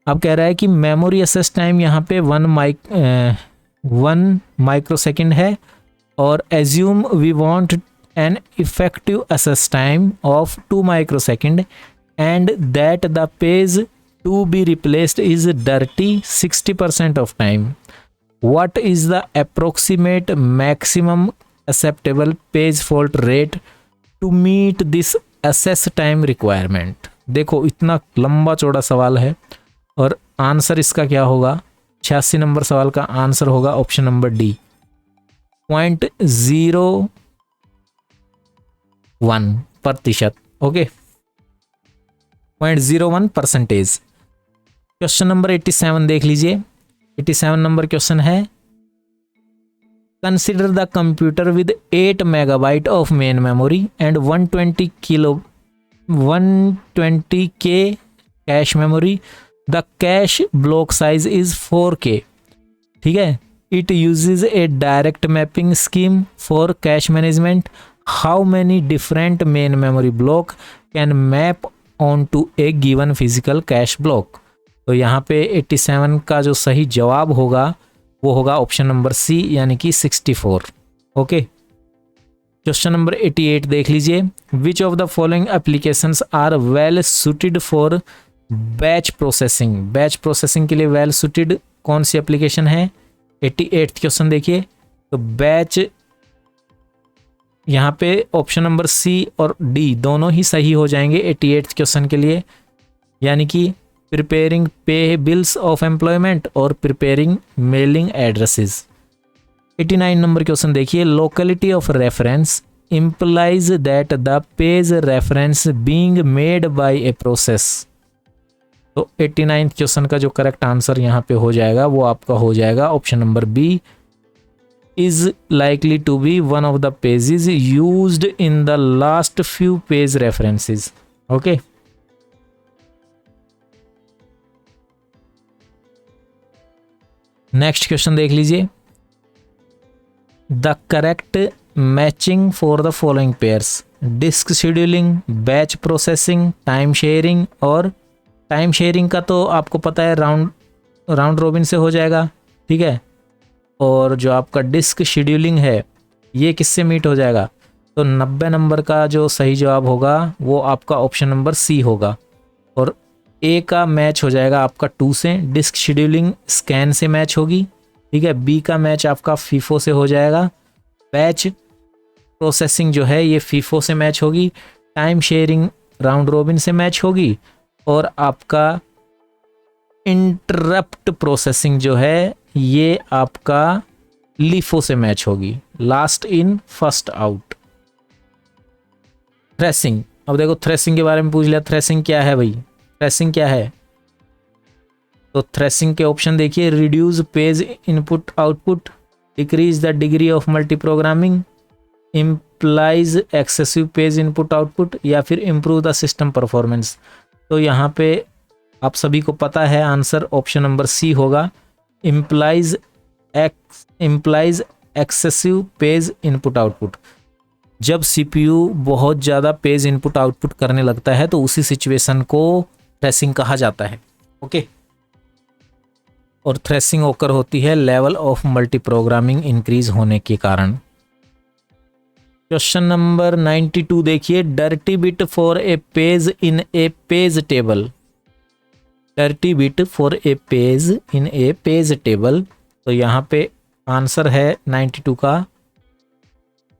अब कह रहा है कि memory access time यहाँ पे 1 microsecond है और assume we want an effective access time of 2 microsecond and that the page to be replaced is dirty 60% of time. What is the approximate maximum acceptable page fault rate to meet this access time requirement? देखो इतना लंबा चौड़ा सवाल है और answer इसका क्या होगा? 86 नंबर सवाल का आंसर होगा option number D 0.01%। Okay, 0.01%। Question number 87 देख लीजिए। 87 नंबर क्वेश्चन है, consider the computer with 8 megabyte of main memory and 120 K cache memory. The cache block size is 4K। ठीक है, it uses a direct mapping scheme for cache management. How many different main memory block can map on to a given physical cache block. तो यहाँ पे 87 का जो सही जवाब होगा वो होगा ऑप्शन नंबर सी यानी कि 64। ओके, क्वेश्चन नंबर 88 देख लीजिए, which of the following applications are well suited for batch processing. Batch processing के लिए वेल सुटेड कौन सी एप्लीकेशन है? 88 क्वेश्चन देखिए, तो बैच यहाँ पे ऑप्शन नंबर सी और डी दोनों ही सही हो जाएंगे 88 क्वेश्चन के लिए, यानी कि preparing pay bills of employment और preparing mailing addresses. 89 number question देखिए, locality of reference implies that the page reference being made by a process। तो 89 क्वेश्चन का जो करेक्ट आंसर यहाँ पे हो जाएगा वो आपका हो जाएगा option number B is likely to be one of the pages used in the last few page references। okay, next question देख लीजिए, the correct matching for the following pairs, disk scheduling, batch processing, time sharing. और time sharing का तो आपको पता है round robin से हो जाएगा, ठीक है। और जो आपका डिस्क शेड्यूलिंग है ये किससे मीट हो जाएगा? तो 90 नंबर का जो सही जवाब होगा वो आपका ऑप्शन नंबर सी होगा। और ए का मैच हो जाएगा आपका 2 से, डिस्क शेड्यूलिंग स्कैन से मैच होगी, ठीक है। बी का मैच आपका फीफो से हो जाएगा, बैच प्रोसेसिंग जो है ये फीफो से मैच होगी, टाइम शेयरिंग राउंड रोबिन से मैच होगी, और आपका इंटरप्ट प्रोसेसिंग जो है ये आपका लीफो से मैच होगी, last in first out. Threshing, अब देखो थ्रेसिंग के बारे में पूछ लिया, थ्रेसिंग क्या है भाई, थ्रेसिंग क्या है? तो थ्रेसिंग के ऑप्शन देखिए, reduce page input output, decrease the degree of multi programming, implies excessive page input output, या फिर इम्प्रूव द सिस्टम परफॉर्मेंस। तो यहाँ पे आप सभी को पता है आंसर ऑप्शन नंबर सी होगा, implies excessive page input output. जब सीपीयू बहुत ज़्यादा पेज इनपुट आउटपुट करने लगता है तो उसी सिचुएशन को थ्रेसिंग कहा जाता है, ओके। और थ्रेसिंग ओकर होती है level of multi programming increase होने के कारण। क्वेश्चन नंबर 92 देखिए, dirty bit for a page in A page table, dirty bit for a page in A page table. तो यहाँ पे आंसर है 92 का,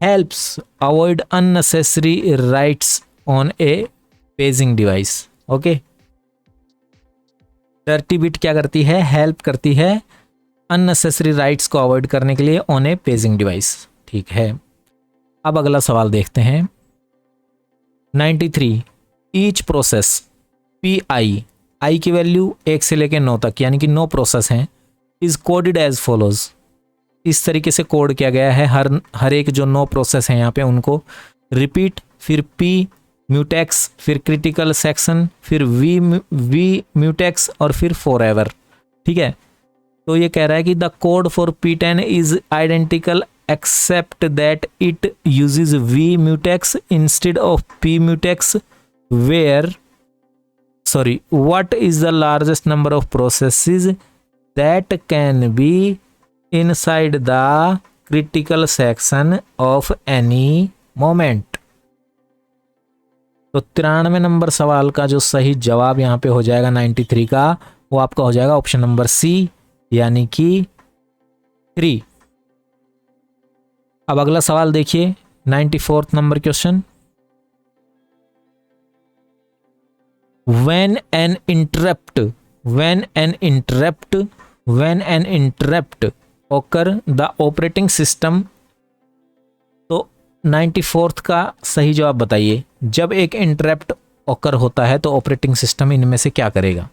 helps avoid unnecessary rights on A paging device, okay. Dirty bit क्या करती है? Help करती है अननेसेसरी राइट्स को अवॉइड करने के लिए ऑन ए पेजिंग डिवाइस, ठीक है। अब अगला सवाल देखते हैं 93, ईच प्रोसेस पी आई की वैल्यू 1 से लेकर 9 तक यानी कि 9 प्रोसेस हैं, इज कोडेड एज फॉलोज। इस तरीके से कोड किया गया है, हर एक जो 9 प्रोसेस हैं यहाँ पे उनको रिपीट, फिर पी म्यूटेक्स, फिर क्रिटिकल सेक्शन, फिर वी म्यूटेक्स और फिर फॉरएवर, ठीक है। तो ये कह रहा है कि the code for P10 is identical except that it uses V mutex instead of P mutex, where what is the largest number of processes that can be inside the critical section of any moment। तो 93 number सवाल का जो सही जवाब यहाँ पे हो जाएगा 93 का, वो आपका हो जाएगा ऑप्शन नंबर सी यानी कि 3। अब अगला सवाल देखिए 94th number question, when an interrupt occur the operating system। तो 94th का सही जवाब बताइए, जब एक इंटरप्ट ओकर होता है तो ऑपरेटिंग सिस्टम इनमें से क्या करेगा?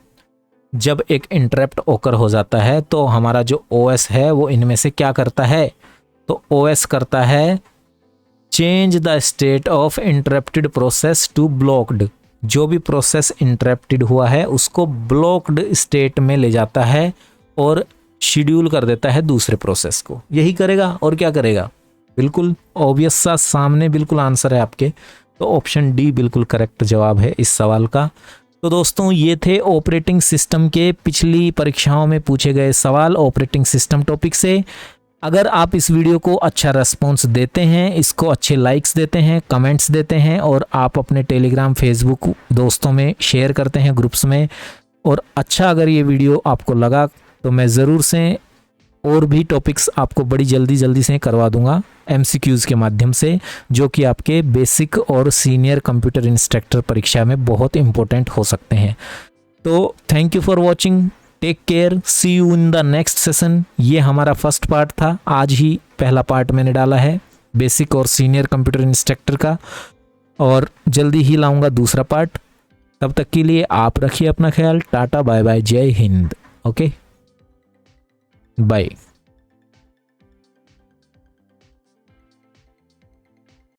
जब एक इंटरप्ट ओकर हो जाता है तो हमारा जो ओएस है वो इनमें से क्या करता है? तो ओएस करता है change the state of interrupted process to blocked. जो भी प्रोसेस इंटरप्टेड हुआ है उसको ब्लॉक्ड स्टेट में ले जाता है और शेड्यूल कर देता है दूसरे प्रोसेस को, यही करेगा और क्या करेगा? बिल्कुल ऑब्वियस सा सामने बिल्कुल आंसर है आपके, तो ऑप्शन डी बिल्कुल करेक्ट जवाब है इस सवाल का। तो दोस्तों ये थे ऑपरेटिंग सिस्टम के पिछली परीक्षाओं में पूछे गए सवाल ऑपरेटिंग सिस्टम टॉपिक से। अगर आप इस वीडियो को अच्छा रेस्पॉन्स देते हैं, इसको अच्छे लाइक्स देते हैं, कमेंट्स देते हैं और आप अपने टेलीग्राम फेसबुक दोस्तों में शेयर करते हैं ग्रुप्स में, और अच्छा अगर ये वीडियो आपको लगा तो मैं ज़रूर से और भी टॉपिक्स आपको बड़ी जल्दी से करवा दूंगा MCQs के माध्यम से, जो कि आपके बेसिक और सीनियर कंप्यूटर इंस्ट्रक्टर परीक्षा में बहुत इंपॉर्टेंट हो सकते हैं। तो thank you for watching, take care, see you in the next session. ये हमारा फर्स्ट पार्ट था, आज ही पहला पार्ट मैंने डाला है बेसिक और सीनियर कंप्यूटर इंस्ट्रक्टर का, और जल्दी ही लाऊंगा दूसरा पार्ट। तब तक के लिए आप रखिए अपना ख्याल, टाटा बाय बाय, जय हिंद, ओके बाय।